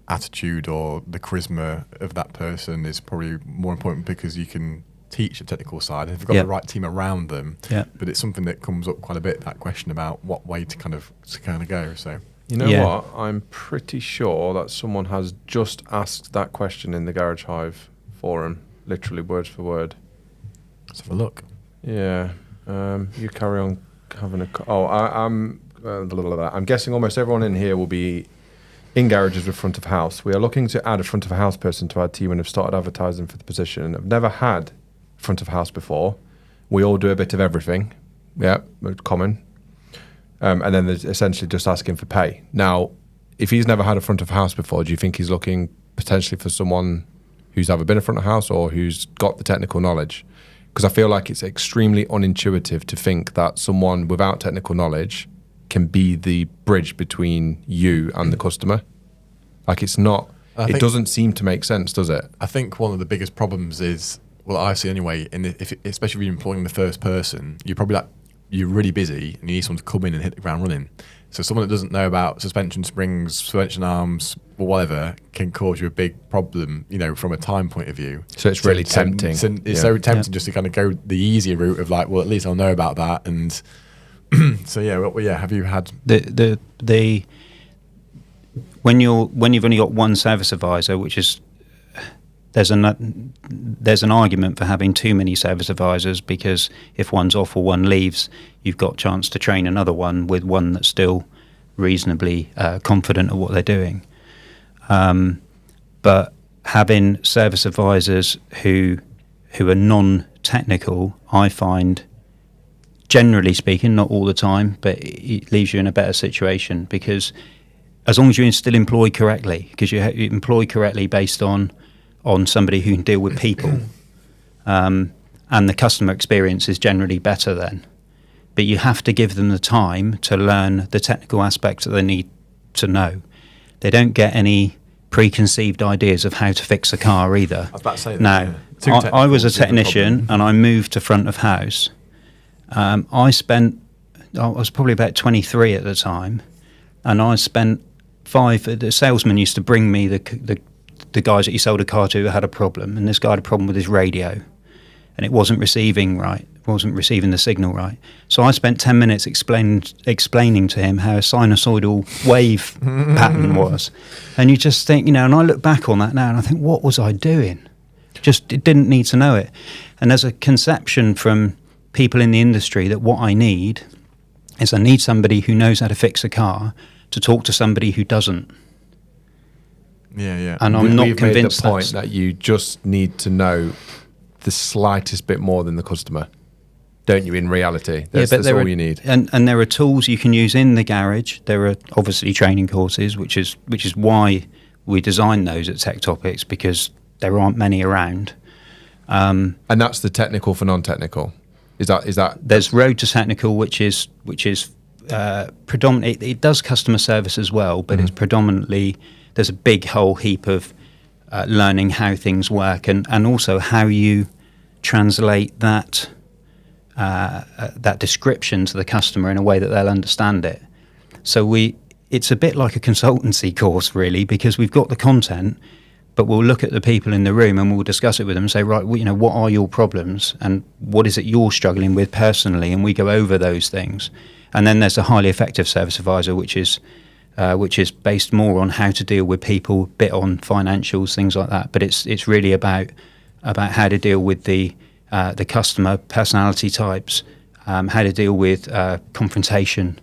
attitude or the charisma of that person is probably more important, because you can teach the technical side if you've got the right team around them. But it's something that comes up quite a bit, that question about what way to kind of go. So you know what? I'm pretty sure that someone has just asked that question in the Garage Hive forum. literally words for word. Let's have a look. Yeah. You carry on having a. I'm guessing almost everyone in here will be in garages with front of house. We are looking to add a front of house person to our team and have started advertising for the position. I've never had front of house before. We all do a bit of everything. Yeah, common. And then there's essentially just asking for pay. Now, if he's never had a front of house before, do you think he's looking potentially for someone who's either been a front of house or who's got the technical knowledge? Because I feel like it's extremely unintuitive to think that someone without technical knowledge can be the bridge between you and the customer. Like, it's not, it doesn't seem to make sense, does it? I think one of the biggest problems is, well, I see anyway, especially if you're employing the first person, you're really busy and you need someone to come in and hit the ground running. So someone that doesn't know about suspension springs, suspension arms, or whatever, can cause you a big problem, from a time point of view. So it's really tempting. It's so tempting just to kind of go the easier route of like, well, at least I'll know about that. And so have you had when you've only got one service advisor, which is there's an argument for having too many service advisors, because if one's off or one leaves, you've got a chance to train another one with one that's still reasonably confident of what they're doing. But having service advisors who are non-technical, I find, generally speaking, not all the time, but it leaves you in a better situation, because as long as you still employ correctly, because you employ correctly based on somebody who can deal with people, and the customer experience is generally better then. But you have to give them the time to learn the technical aspects that they need to know. They don't get any preconceived ideas of how to fix a car either. I was about to say that. Now, I was a technician and I moved to front of house. I was probably about 23 at the time, and I spent the salesman used to bring me the guys that you sold a car to had a problem, and this guy had a problem with his radio, and it wasn't receiving the signal right. So I spent 10 minutes explaining to him how a sinusoidal wave pattern was. And you just think, and I look back on that now and I think, what was I doing? Just didn't need to know it. And there's a conception from people in the industry that what I need is I need somebody who knows how to fix a car to talk to somebody who doesn't. Yeah. And I'm not convinced made the point that you just need to know the slightest bit more than the customer, don't you? In reality, that's all you need. And there are tools you can use in the garage. There are obviously training courses, which is why we designed those at Tech Topics, because there aren't many around. And that's the technical for non-technical. Is that? There's Road to Technical, which is predominantly. It does customer service as well, but it's predominantly. There's a big whole heap of learning how things work, and also how you translate that description to the customer in a way that they'll understand it. So it's a bit like a consultancy course, really, because we've got the content, but we'll look at the people in the room and we'll discuss it with them and say, right, what are your problems and what is it you're struggling with personally, and we go over those things. And then there's a highly effective service advisor, which is based more on how to deal with people, bit on financials, things like that. But it's really about how to deal with the customer personality types, how to deal with confrontation.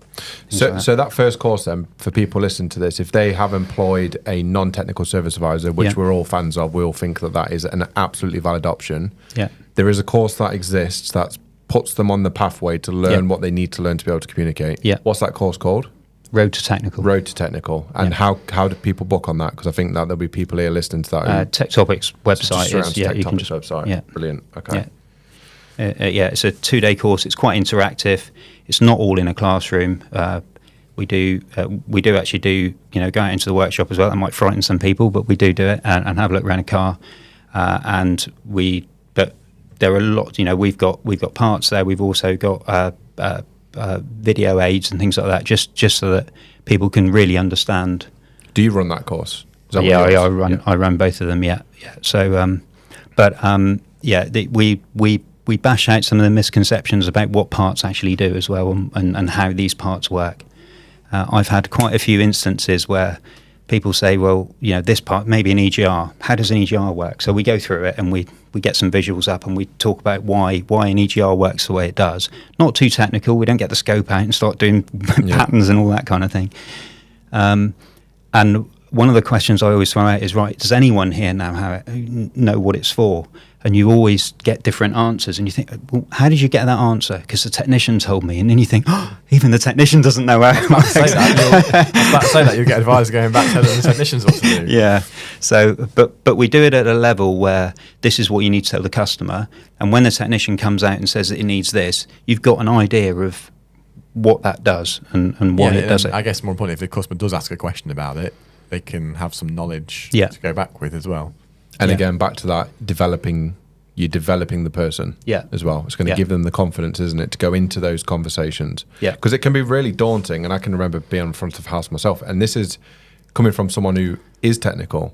So that first course then, for people listening to this, if they have employed a non-technical service advisor, which we're all fans of, we all think that is an absolutely valid option. Yeah, there is a course that exists that puts them on the pathway to learn what they need to learn to be able to communicate. Yeah, what's that course called? Road to Technical. Road to Technical. And how do people book on that? Because I think that there'll be people here listening to that. Tech Topics website is, you can just website. Yeah. Brilliant. Okay. Yeah. It's a 2-day course. It's quite interactive. It's not all in a classroom. We do actually do, go out into the workshop as well. That might frighten some people, but we do it and have a look around a car. But there are a lot, we've got parts there. We've also got video aids and things like that, just so that people can really understand. Do you run that course? I run both of them. Yeah. So, we bash out some of the misconceptions about what parts actually do as well, and how these parts work. I've had quite a few instances where people say, well, this part, maybe an EGR. How does an EGR work? So we go through it and we get some visuals up and we talk about why an EGR works the way it does. Not too technical. We don't get the scope out and start doing patterns and all that kind of thing. And one of the questions I always throw out is, right, does anyone here now know what it's for? And you always get different answers, and you think, well, how did you get that answer? Because the technician told me, and then you think, oh, even the technician doesn't know how. I was about to say that you'll get advisors going back telling the technicians what to do. Yeah. So, but we do it at a level where this is what you need to tell the customer, and when the technician comes out and says that it needs this, you've got an idea of what that does and why it does it. I guess more importantly, if the customer does ask a question about it, they can have some knowledge to go back with as well. And again, back to that, you're developing the person as well. It's going to give them the confidence, isn't it, to go into those conversations. Yeah. Because it can be really daunting. And I can remember being in front of house myself. And this is coming from someone who is technical.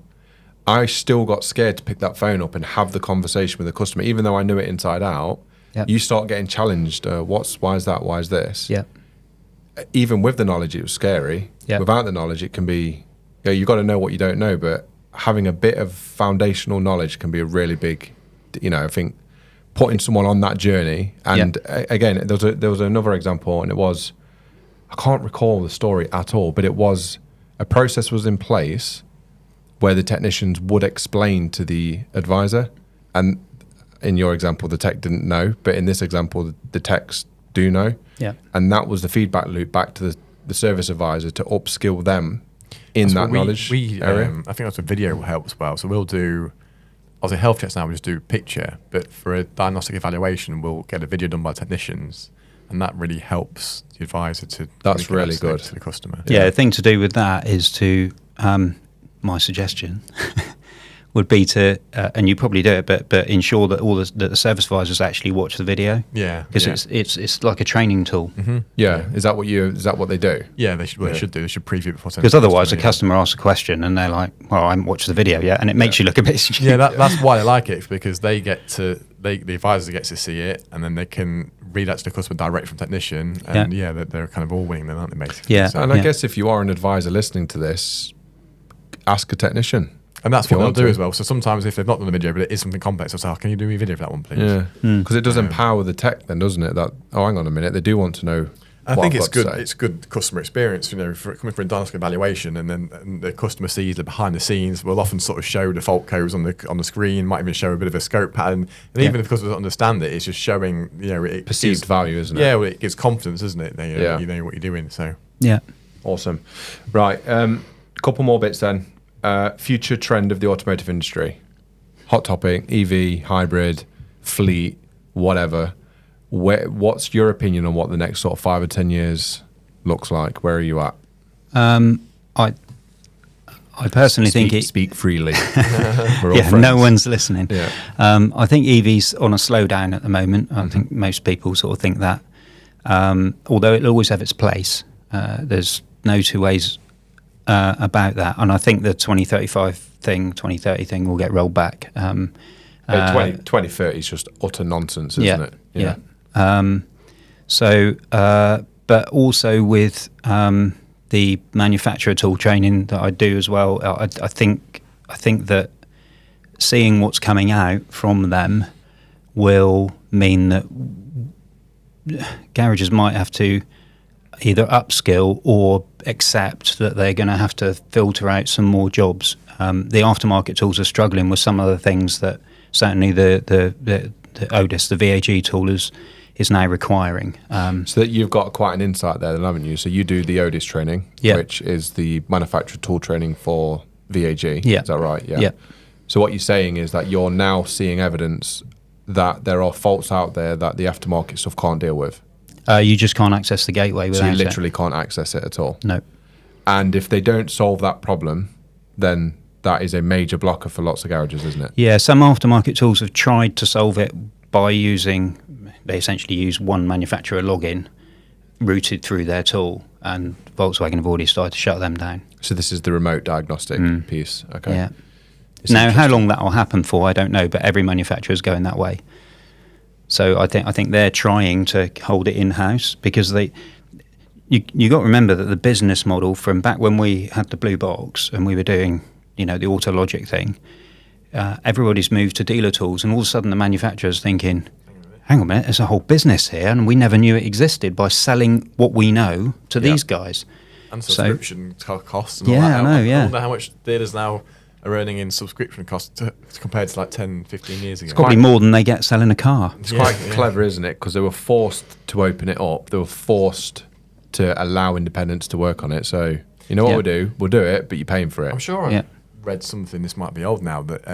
I still got scared to pick that phone up and have the conversation with the customer, even though I knew it inside out. Yeah. You start getting challenged. Why is that? Why is this? Yeah. Even with the knowledge, it was scary. Yeah. Without the knowledge, it can be, you've got to know what you don't know. But having a bit of foundational knowledge can be a really big, I think, putting someone on that journey. And again, there was another example, and it was, I can't recall the story at all, but it was a process was in place where the technicians would explain to the advisor. And in your example, the tech didn't know, but in this example, the techs do know. Yeah. And that was the feedback loop back to the service advisor to upskill them in that knowledge area. I think that's a video will help as well. So we'll do, as a health checks now, we just do picture, but for a diagnostic evaluation, we'll get a video done by technicians, and that really helps the advisor to. That's really good to the customer. Yeah, the thing to do with that is to, my suggestion would be to, and you probably do it, but ensure that that the service advisors actually watch the video. Yeah, because it's like a training tool. Mm-hmm. Yeah, is that what they do? Yeah, they should. Well, they should do. They should preview before. Because otherwise, the customer asks a question and they're like, "Well, I haven't watched the video yet," and it makes you look a bit stupid. Yeah, that's why I like it, because they get to, the advisor gets to see it, and then they can read out to the customer direct from technician, and they're kind of all winning then, aren't they? Basically. Yeah, so, and I guess if you are an advisor listening to this, ask a technician. And that's what they'll do as well. So sometimes if they've not done a video, but it is something complex, they'll say, can you do me a video for that one, please? Yeah, because it does empower the tech then, doesn't it? That, hang on a minute, they do want to know. I think it's good. It's good customer experience, coming for a diagnostic evaluation, and then the customer sees the behind the scenes. We'll often sort of show the fault codes on the screen. Might even show a bit of a scope pattern, and even if the customer doesn't understand it, it's just showing it perceived value, isn't it? Yeah, well, it gives confidence, isn't it? You know what you're doing. So awesome. Right, couple more bits then. Future trend of the automotive industry, hot topic, EV, hybrid, fleet, whatever. What's your opinion on what the next sort of 5 or 10 years looks like? Where are you at? I personally think speak freely. No one's listening. Yeah. I think EV's on a slowdown at the moment. I think most people sort of think that, although it'll always have its place. There's no two ways about that, and I think the 2030 thing will get rolled back. 2030 is just utter nonsense, isn't it? Yeah. But also with the manufacturer tool training that I do as well, I think that seeing what's coming out from them will mean that garages might have to either upskill or accept that they're going to have to filter out some more jobs. The aftermarket tools are struggling with some of the things that certainly the ODIS, the VAG tool, is now requiring. So that you've got quite an insight there then, haven't you? So you do the ODIS training, which is the manufacturer tool training for VAG. Yeah. Is that right? Yeah. So what you're saying is that you're now seeing evidence that there are faults out there that the aftermarket stuff can't deal with. You just can't access the gateway without it. So you literally can't access it at all? No. And if they don't solve that problem, then that is a major blocker for lots of garages, isn't it? Yeah, some aftermarket tools have tried to solve it by they essentially use one manufacturer login routed through their tool, and Volkswagen have already started to shut them down. So this is the remote diagnostic piece. Okay. Yeah. Now, how long that will happen for, I don't know, but every manufacturer is going that way. So I think they're trying to hold it in-house because you got to remember that the business model from back when we had the blue box and we were doing, the AutoLogic thing, everybody's moved to dealer tools, and all of a sudden the manufacturer's thinking, hang on a minute, there's a whole business here, and we never knew it existed by selling what we know to these guys. And subscription costs and yeah, all that. I know, yeah. I wonder how much dealers now are earning in subscription costs compared to like 10, 15 years ago. It's probably more than they get selling a car. It's quite clever, isn't it? Because they were forced to open it up. They were forced to allow independents to work on it. So, you know what we'll do? We'll do it, but you're paying for it. I'm sure I read something, this might be old now, that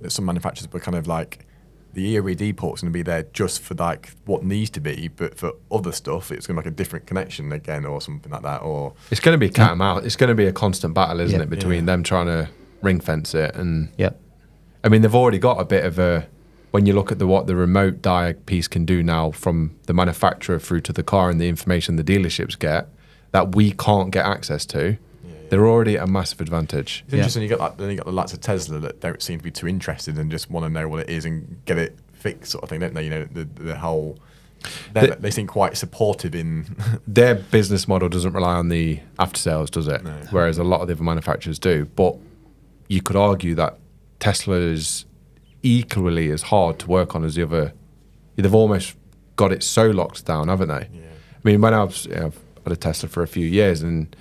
some manufacturers were kind of like, the EOED port's going to be there just for like what needs to be, but for other stuff, it's going to be like a different connection again or something like that. Or it's going to be cat and mouse. It's going to be a constant battle, isn't it, between them trying to ring fence it and. I mean, they've already got a bit of a. When you look at what the remote diag piece can do now, from the manufacturer through to the car and the information the dealerships get that we can't get access to. They're already at a massive advantage. It's interesting. Then you got the likes of Tesla that don't seem to be too interested and just want to know what it is and get it fixed, sort of thing, don't they? The whole. They seem quite supportive in. Their business model doesn't rely on the after sales, does it? No. Whereas a lot of the other manufacturers do. But you could argue that Tesla is equally as hard to work on as the other. They've almost got it so locked down, haven't they? Yeah. I mean, when I've had a Tesla for a few years, and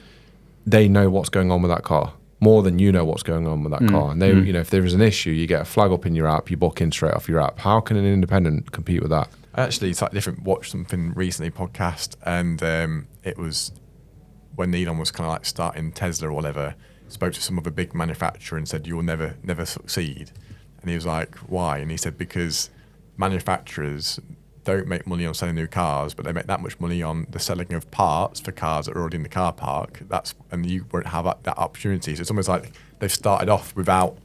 they know what's going on with that car more than you know what's going on with that car. And they, if there is an issue, you get a flag up in your app, you book in straight off your app. How can an independent compete with that? I actually slightly different. Watched something recently, podcast, and it was when Elon was kind of like starting Tesla or whatever. Spoke to some other big manufacturer and said, "You will never succeed." And he was like, "Why?" And he said, "Because manufacturers don't make money on selling new cars, but they make that much money on the selling of parts for cars that are already in the car park. And you won't have that opportunity. So it's almost like they've started off without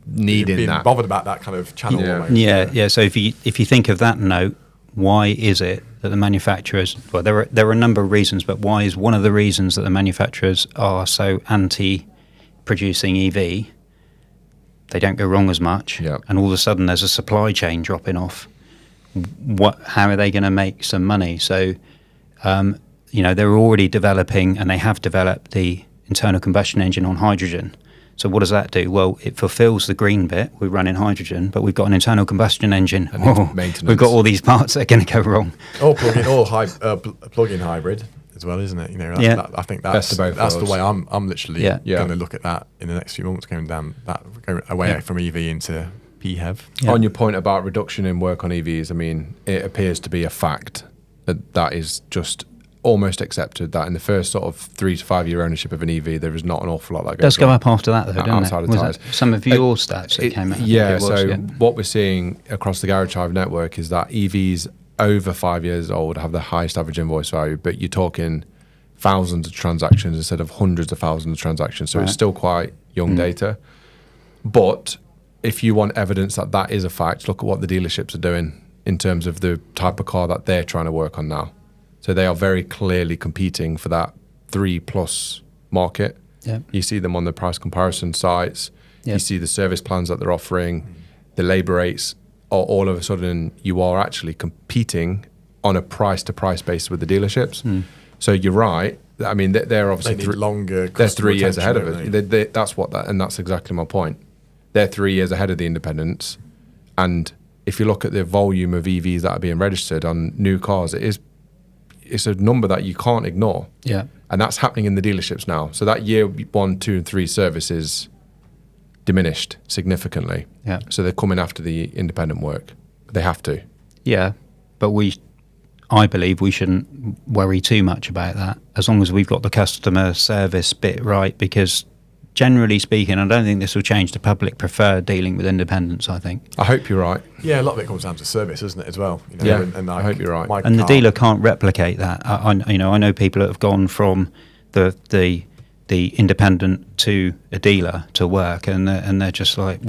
Needing being that. bothered about that kind of channel. almost. Yeah. So if you think of that note, why is it that the manufacturers? Well, there are a number of reasons, but why is one of the reasons that the manufacturers are so anti-producing EV? They don't go wrong as much, and all of a sudden there's a supply chain dropping off. How are they going to make some money? So, they're already developing, and they have developed the internal combustion engine on hydrogen. So what does that do? Well, it fulfills the green bit. We run in hydrogen, but we've got an internal combustion engine. We've got all these parts that are going to go wrong. Or plug-in hybrid as well, isn't it? I think that's the way I'm literally going to look at that in the next few months, going away from EV into PHEV. On your point about reduction in work on EVs, I mean, it appears to be a fact that is just almost accepted that in the first sort of 3 to 5 year ownership of an EV, there is not an awful lot that goes on. It does go up after that, though, doesn't outside it? of tyres. Some of your stats that came out? What we're seeing across the Garage Hive network is that EVs over 5 years old have the highest average invoice value, but you're talking thousands of transactions instead of hundreds of thousands of transactions. So it's still quite young data. But if you want evidence that that is a fact, look at what the dealerships are doing in terms of the type of car that they're trying to work on now. So they are very clearly competing for that 3+ market. Yeah. You see them on the price comparison sites. Yeah. You see the service plans that they're offering, the labour rates. All of a sudden, you are actually competing on a price-to-price basis with the dealerships. So you're right. I mean, they're obviously longer. They're 3 years ahead of it. That's exactly my point. They're 3 years ahead of the independents, and if you look at the volume of EVs that are being registered on new cars, it's a number that you can't ignore. Yeah, and that's happening in the dealerships now. So that year 1, 2, and 3 service is diminished significantly. Yeah. So they're coming after the independent work. They have to. Yeah, but I believe we shouldn't worry too much about that as long as we've got the customer service bit right, because generally speaking, I don't think this will change. The public prefer dealing with independents, I think. I hope you're right. Yeah, a lot of it comes down to service, isn't it, as well? I hope you're right. And the dealer can't replicate that. I know people that have gone from the independent to a dealer to work, and they're just like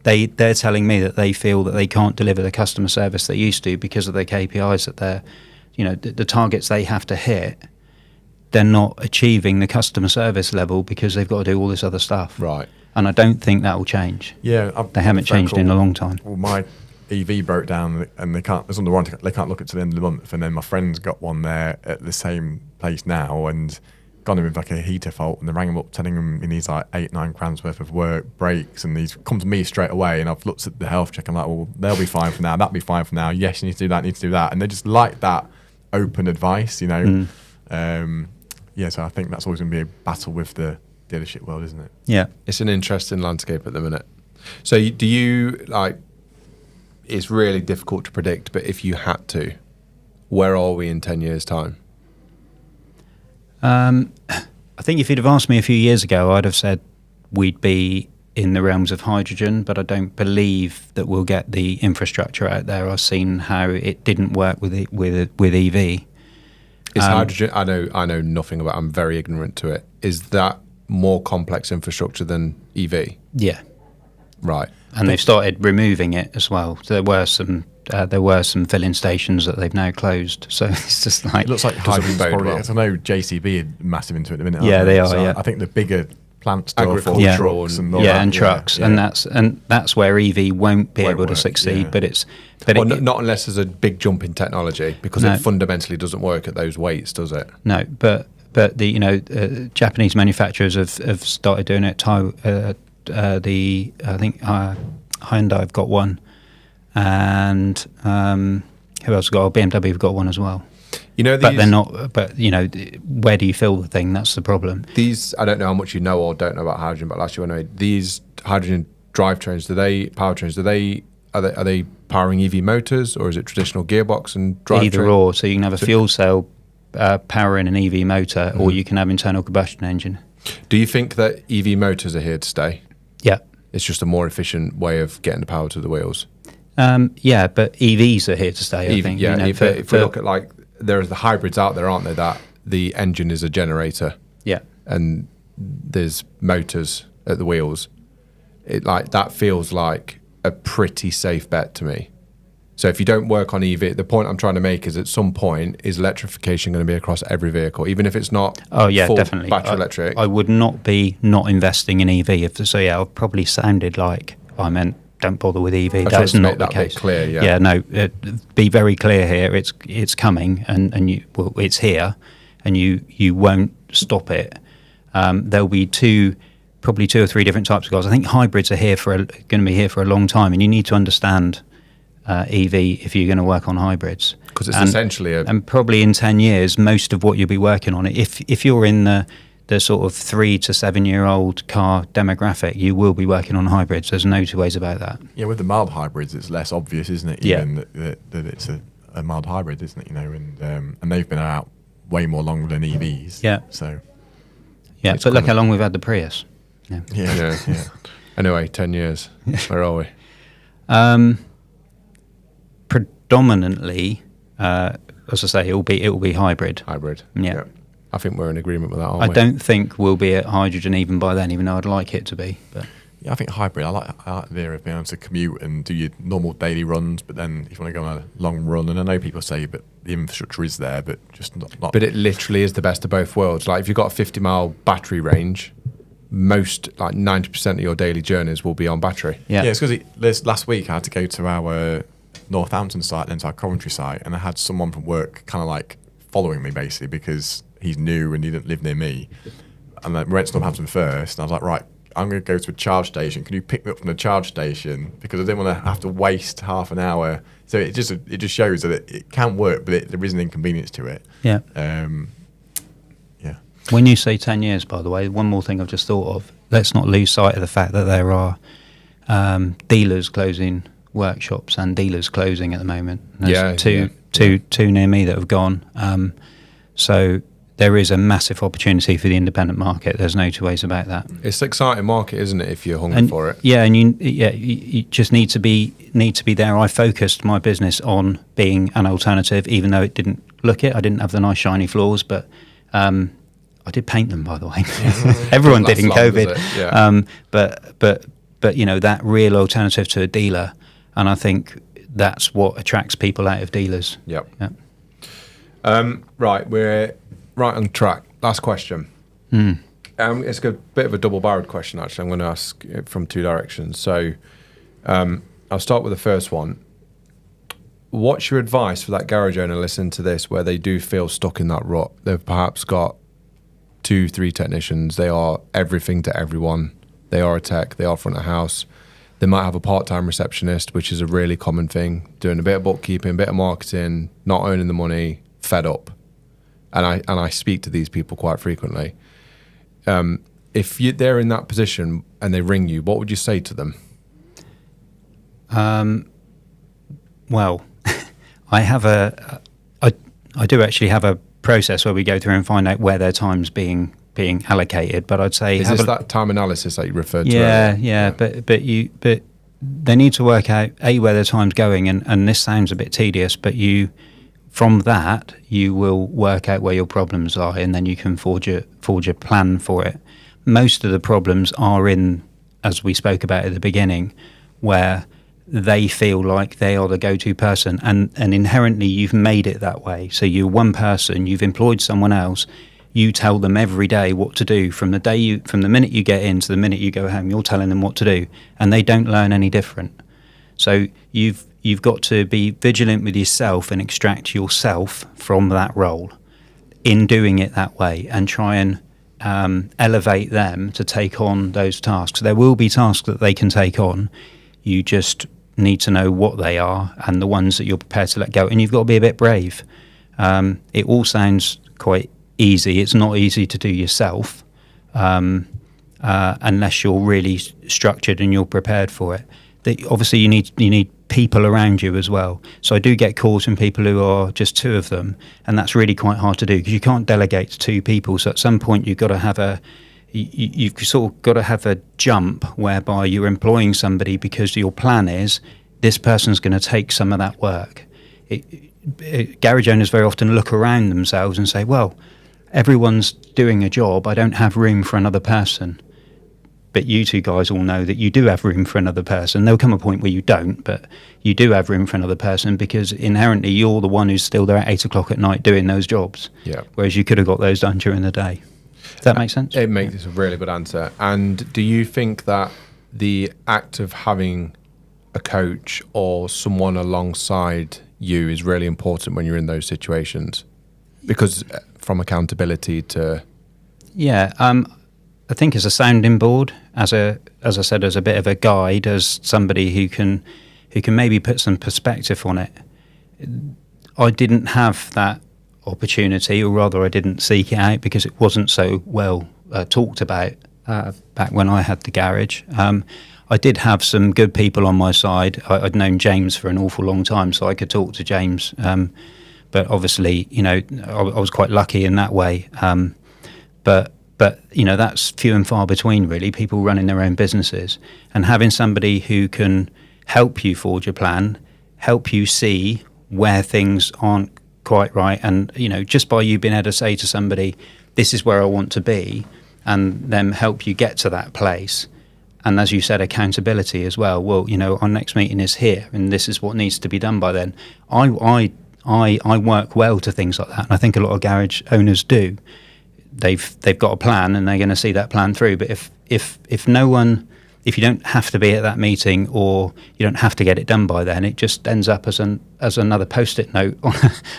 they're telling me that they feel that they can't deliver the customer service they used to because of their KPIs, that they're, the targets they have to hit. They're not achieving the customer service level because they've got to do all this other stuff. Right. And I don't think that will change. Yeah. They haven't changed in a long time. Well, my EV broke down and it's under warranty. They can't look at to the end of the month. And then my friend's got one there at the same place now and gone in with like a heater fault. And they rang him up telling him he needs like 8-9 grand's worth of work, breaks. And he's come to me straight away. And I've looked at the health check. I'm like, well, they'll be fine for now. That'll be fine for now. Yes, you need to do that, need to do that. And they just like that open advice, you know. So I think that's always going to be a battle with the dealership world, isn't it? Yeah. It's an interesting landscape at the minute. So do you, like, it's really difficult to predict, but if you had to, where are we in 10 years' time? I think if you'd have asked me a few years ago, I'd have said we'd be in the realms of hydrogen, but I don't believe that we'll get the infrastructure out there. I've seen how it didn't work with EV. Is hydrogen, I know nothing about, I'm very ignorant to it. Is that more complex infrastructure than EV? Yeah. Right. And they've started removing it as well. There were some filling stations that they've now closed. So it's just like, It looks like hydrogen's probably, well. I know JCB are massive into it at the minute. Yeah, aren't they are, So yeah. I think the bigger plant stuff, Agriculture trucks and all yeah, that, and trucks, yeah. and that's where EV won't be Won't able to work, succeed. yeah. Well, not unless there's a big jump in technology, because No. it fundamentally doesn't work at those weights, does it? No, but the Japanese manufacturers have started doing it. I think Hyundai have got one, and who else got? BMW have got one as well. You know, But they're not. But where do you fill the thing? That's the problem. These, I don't know how much you know or don't know about hydrogen, but last year anyway, these hydrogen drivetrains, are they powering EV motors, or is it traditional gearbox and drivetrain? Either or. So you can have a fuel cell powering an EV motor, or you can have internal combustion engine. Do you think that EV motors are here to stay? Yeah. It's just a more efficient way of getting the power to the wheels. Yeah, but EVs are here to stay. I think. Yeah, You know, if we look at, like, there's the hybrids out there, aren't there? That the engine is a generator, yeah. and there's motors at the wheels. It, like, that feels like a pretty safe bet to me. So if you don't work on EV, the point I'm trying to make is at some point, is electrification going to be across every vehicle, even if it's not full definitely battery electric? I would not be not investing in EV. I've probably sounded like I meant don't bother with EV. I That's tried to not make the that bit case. clear, yeah. Yeah, no. Be very clear here. It's coming, and it's here, and you won't stop it. There'll be probably two or three different types of cars. I think hybrids are going to be here for a long time, and you need to understand EV if you're going to work on hybrids. Because it's essentially and probably in 10 years, most of what you'll be working on it, if you're in the sort of 3 to 7 year old car demographic, you will be working on hybrids. There's no two ways about that. Yeah, with the mild hybrids, it's less obvious, isn't it? Even that it's a mild hybrid, isn't it? And they've been out way more longer than EVs. Yeah. So. Yeah, but look how long we've had the Prius. Yeah. Yeah. Anyway, 10 years. Where are we? Predominantly, as I say, it will be hybrid. Hybrid. Yeah. I think we're in agreement with that, aren't I we? don't think we'll be at hydrogen even by then, even though I'd like it to be. But Yeah, I think hybrid. I like the idea of being able to commute and do your normal daily runs, but then if you want to go on a long run, and I know people say, but the infrastructure is there, but just not. But it literally is the best of both worlds. Like, if you've got a 50-mile battery range, most, like 90% of your daily journeys will be on battery. yeah, It's because last week I had to go to our Northampton site, then to our Coventry site, and I had someone from work kind of like following me basically because he's new and he didn't live near me. And then we went to Northampton first, and I was like, right, I'm going to go to a charge station. Can you pick me up from the charge station? Because I didn't want to have to waste half an hour. So it just shows that it can work, but there is an inconvenience to it. yeah. Yeah. When you say 10 years, by the way, one more thing I've just thought of. Let's not lose sight of the fact that there are dealers closing workshops and dealers closing at the moment. There's two near me that have gone. So there is a massive opportunity for the independent market. There's no two ways about that. It's an exciting market, isn't it, if you're hungry for it? Yeah, and you just need to be there. I focused my business on being an alternative, even though it didn't look it. I didn't have the nice shiny floors, but I did paint them, by the way. Everyone did in COVID. But that real alternative to a dealer, and I think that's what attracts people out of dealers. Yep. Yeah. Right, we're right on track. Last question. It's a bit of a double-barreled question, actually. I'm going to ask it from two directions. So I'll start with the first one. what's your advice for that garage owner listening to this where they do feel stuck in that rut? They've perhaps got 2-3 technicians. They are everything to everyone. They are a tech. They are front of house. They might have a part-time receptionist, which is a really common thing, doing a bit of bookkeeping, a bit of marketing, not owning the money, fed up. And I speak to these people quite frequently. If they're in that position and they ring you, what would you say to them? Well, I do actually have a process where we go through and find out where their time's being allocated. But I'd say is this that time analysis that you referred to? Yeah. But they need to work out where their time's going, and this sounds a bit tedious, but from that you will work out where your problems are, and then you can forge a plan for it. Most of the problems are in, as we spoke about at the beginning, where they feel like they are the go-to person, and inherently you've made it that way. So you're one person, you've employed someone else, you tell them every day what to do from the minute you get in to the minute you go home. You're telling them what to do, and they don't learn any different. So you've got to be vigilant with yourself and extract yourself from that role in doing it that way, and try and elevate them to take on those tasks. There will be tasks that they can take on. You just need to know what they are and the ones that you're prepared to let go. And you've got to be a bit brave. It all sounds quite easy. It's not easy to do yourself unless you're really structured and you're prepared for it. Obviously, you need people around you as well. So I do get calls from people who are just two of them, and that's really quite hard to do because you can't delegate to two people. So at some point, you've got to have you've sort of got to have a jump whereby you're employing somebody because your plan is this person's going to take some of that work. Garage owners very often look around themselves and say, well, everyone's doing a job, I don't have room for another person. But you two guys all know that you do have room for another person. There'll come a point where you don't, but you do have room for another person because inherently you're the one who's still there at 8 o'clock at night doing those jobs. Yeah. Whereas you could have got those done during the day. Does that make sense? It makes a really good answer. And do you think that the act of having a coach or someone alongside you is really important when you're in those situations? Because from accountability to... Yeah, I think as a sounding board, as I said, as a bit of a guide, as somebody who can maybe put some perspective on it. I didn't have that opportunity, or rather I didn't seek it out because it wasn't so well talked about back when I had the garage. I did have some good people on my side. I'd known James for an awful long time, so I could talk to James. But obviously, I was quite lucky in that way. But that's few and far between, really, people running their own businesses. And having somebody who can help you forge a plan, help you see where things aren't quite right, and, just by you being able to say to somebody, this is where I want to be, and then help you get to that place. And as you said, accountability as well. Well, our next meeting is here, and this is what needs to be done by then. I work well to things like that, and I think a lot of garage owners do. They've got a plan and they're going to see that plan through. But if no one, if you don't have to be at that meeting or you don't have to get it done by then, it just ends up as another post-it note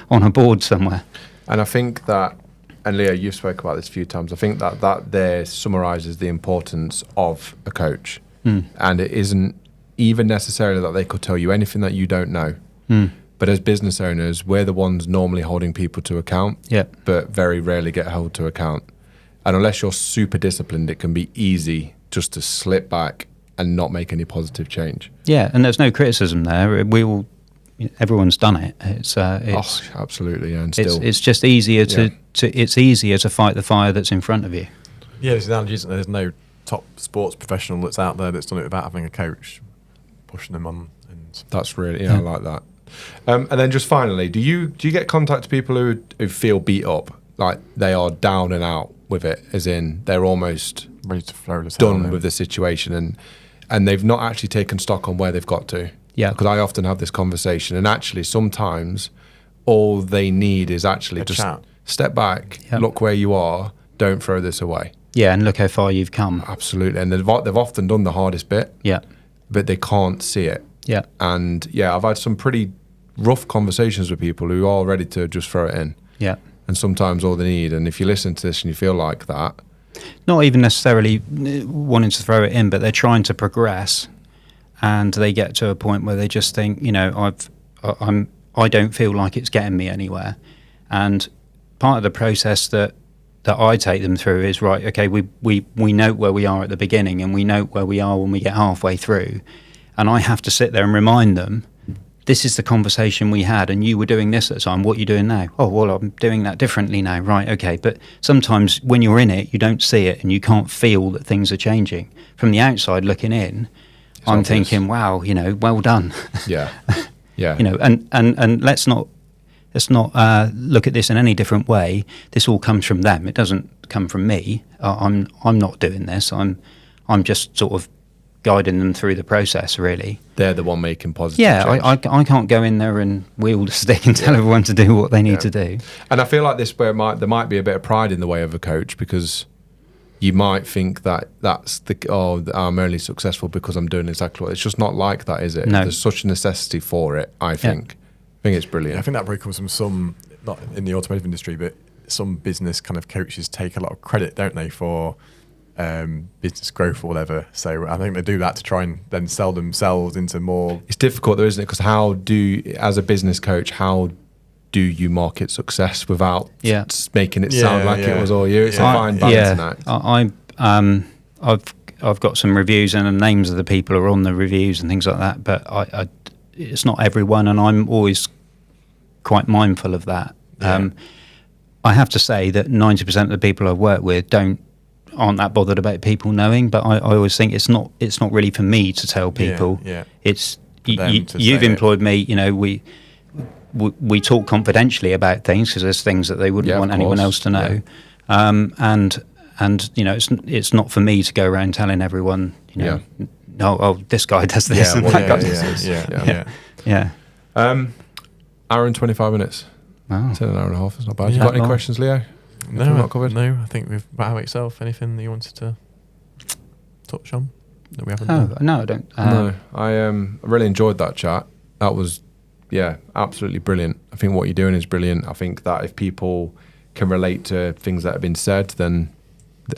on a board somewhere. And I think that, and Leo, you've spoke about this a few times, I think that there summarises the importance of a coach. And it isn't even necessarily that they could tell you anything that you don't know. But as business owners, we're the ones normally holding people to account, but very rarely get held to account. And unless you're super disciplined, it can be easy just to slip back and not make any positive change. Yeah, and there's no criticism there. Everyone's done it. It's absolutely, and still, it's just easier it's easier to fight the fire that's in front of you. Yeah, there's analogy, isn't there? There's no top sports professional that's out there that's done it without having a coach pushing them on. And that's really, I like that. And then just finally, do you get contact to people who feel beat up, like they are down and out with it, as in they're almost ready to throw this done with the situation, and they've not actually taken stock on where they've got to? Yeah, because I often have this conversation, and actually sometimes all they need is actually just step back, look where you are, don't throw this away. Yeah, and look how far you've come. Absolutely, and they've often done the hardest bit. Yeah, but they can't see it. Yeah, and I've had some pretty rough conversations with people who are ready to just throw it in. Yeah. And sometimes all they need, and if you listen to this and you feel like that, not even necessarily wanting to throw it in, but they're trying to progress, and they get to a point where they just think, I don't feel like it's getting me anywhere. And part of the process that I take them through is, right, okay, we know where we are at the beginning, and we know where we are when we get halfway through, and I have to sit there and remind them, this is the conversation we had, and you were doing this at the time. What are you doing now? Oh, well, I'm doing that differently now. Right, okay. But sometimes when you're in it, you don't see it, and you can't feel that things are changing. From the outside looking in, I'm obvious. thinking, wow, well done. Yeah, yeah. And let's not look at this in any different way. This all comes from them. It doesn't come from me. I'm not doing this. I'm just sort of guiding them through the process, really. They're the one making positive change. I can't go in there and wield a stick and tell everyone to do what they need to do. And I feel like there might be a bit of pride in the way of a coach, because you might think that I'm only successful because I'm doing exactly what. It's just not like that, is it? No. There's such a necessity for it, I think. I think it's brilliant. I think that probably comes from some, not in the automotive industry, but some business kind of coaches take a lot of credit, don't they, for business growth or whatever. So I think they do that to try and then sell themselves into more. It's difficult though, isn't it? Because as a business coach, how do you market success without making it sound like it was all you? It's a fine balancing act. I've got some reviews, and the names of the people are on the reviews and things like that, but it's not everyone, and I'm always quite mindful of that. I have to say that 90% of the people I work with aren't that bothered about people knowing, but I always think it's not really for me to tell people. It's you've employed me. We talk confidentially about things because there's things that they wouldn't want anyone else to know. And it's not for me to go around telling everyone, this guy does this and that guy does this. Yeah. Hour and 25 minutes. Wow. It's an hour and a half. It's not bad. You got any questions, Leo? No, not covered? No. I think we've about itself. Anything that you wanted to touch on that we haven't done? No, I don't. No, I really enjoyed that chat. That was, absolutely brilliant. I think what you're doing is brilliant. I think that if people can relate to things that have been said, then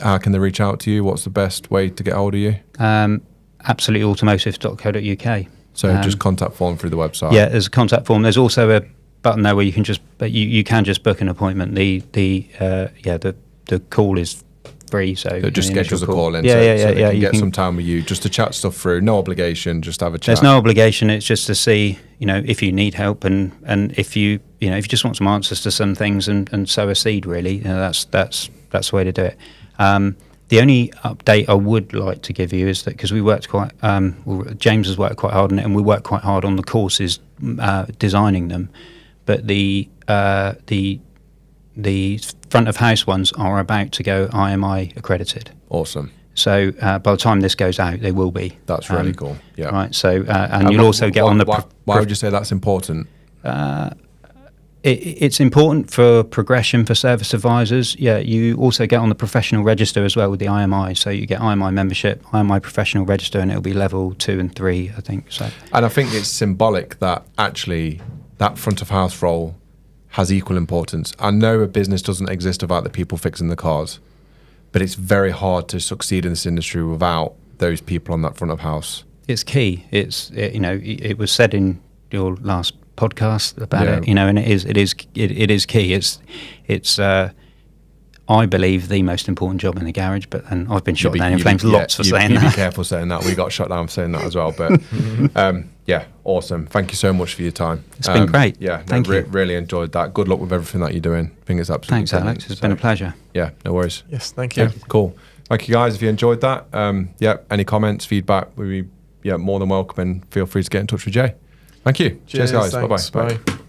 how can they reach out to you? What's the best way to get hold of you? Absolutelyautomotive.co.uk. So just contact form through the website. Yeah, there's a contact form. There's also a button there where you can just book an appointment. The call is free, so it just schedules a call in. Yeah, so they can get some time with you just to chat stuff through. No obligation, just have a chat. There's no obligation. It's just to see, if you need help and if you just want some answers to some things and sow a seed. Really, that's the way to do it. The only update I would like to give you is that because we worked James has worked quite hard on it, and we worked quite hard on the courses, designing them. But the front of house ones are about to go IMI accredited. Awesome. So by the time this goes out, they will be. That's really cool. Yeah. Right. So and you'll also get on the. Why would you say that's important? It's important for progression for service advisors. Yeah, you also get on the professional register as well with the IMI. So you get IMI membership, IMI professional register, and it'll be level 2 and 3, I think. So. And I think it's symbolic that actually that front of house role has equal importance. I know a business doesn't exist without the people fixing the cars, but it's very hard to succeed in this industry without those people on that front of house. It's key. It was said in your last podcast about it, and it is key. It's I believe the most important job in the garage, and I've been shot down in flames lots for saying that. Be careful saying that. We got shot down for saying that as well. But awesome. Thank you so much for your time. It's been great. Thank you. Really enjoyed that. Good luck with everything that you're doing. I think it's absolutely Thanks, Alex. It's been a pleasure. Yeah, no worries. Yes, thank you. Yeah, cool. Thank you guys if you enjoyed that. Any comments, feedback, we'd be more than welcome, and feel free to get in touch with Jay. Thank you. Cheers guys. Thanks. Bye-bye. Bye.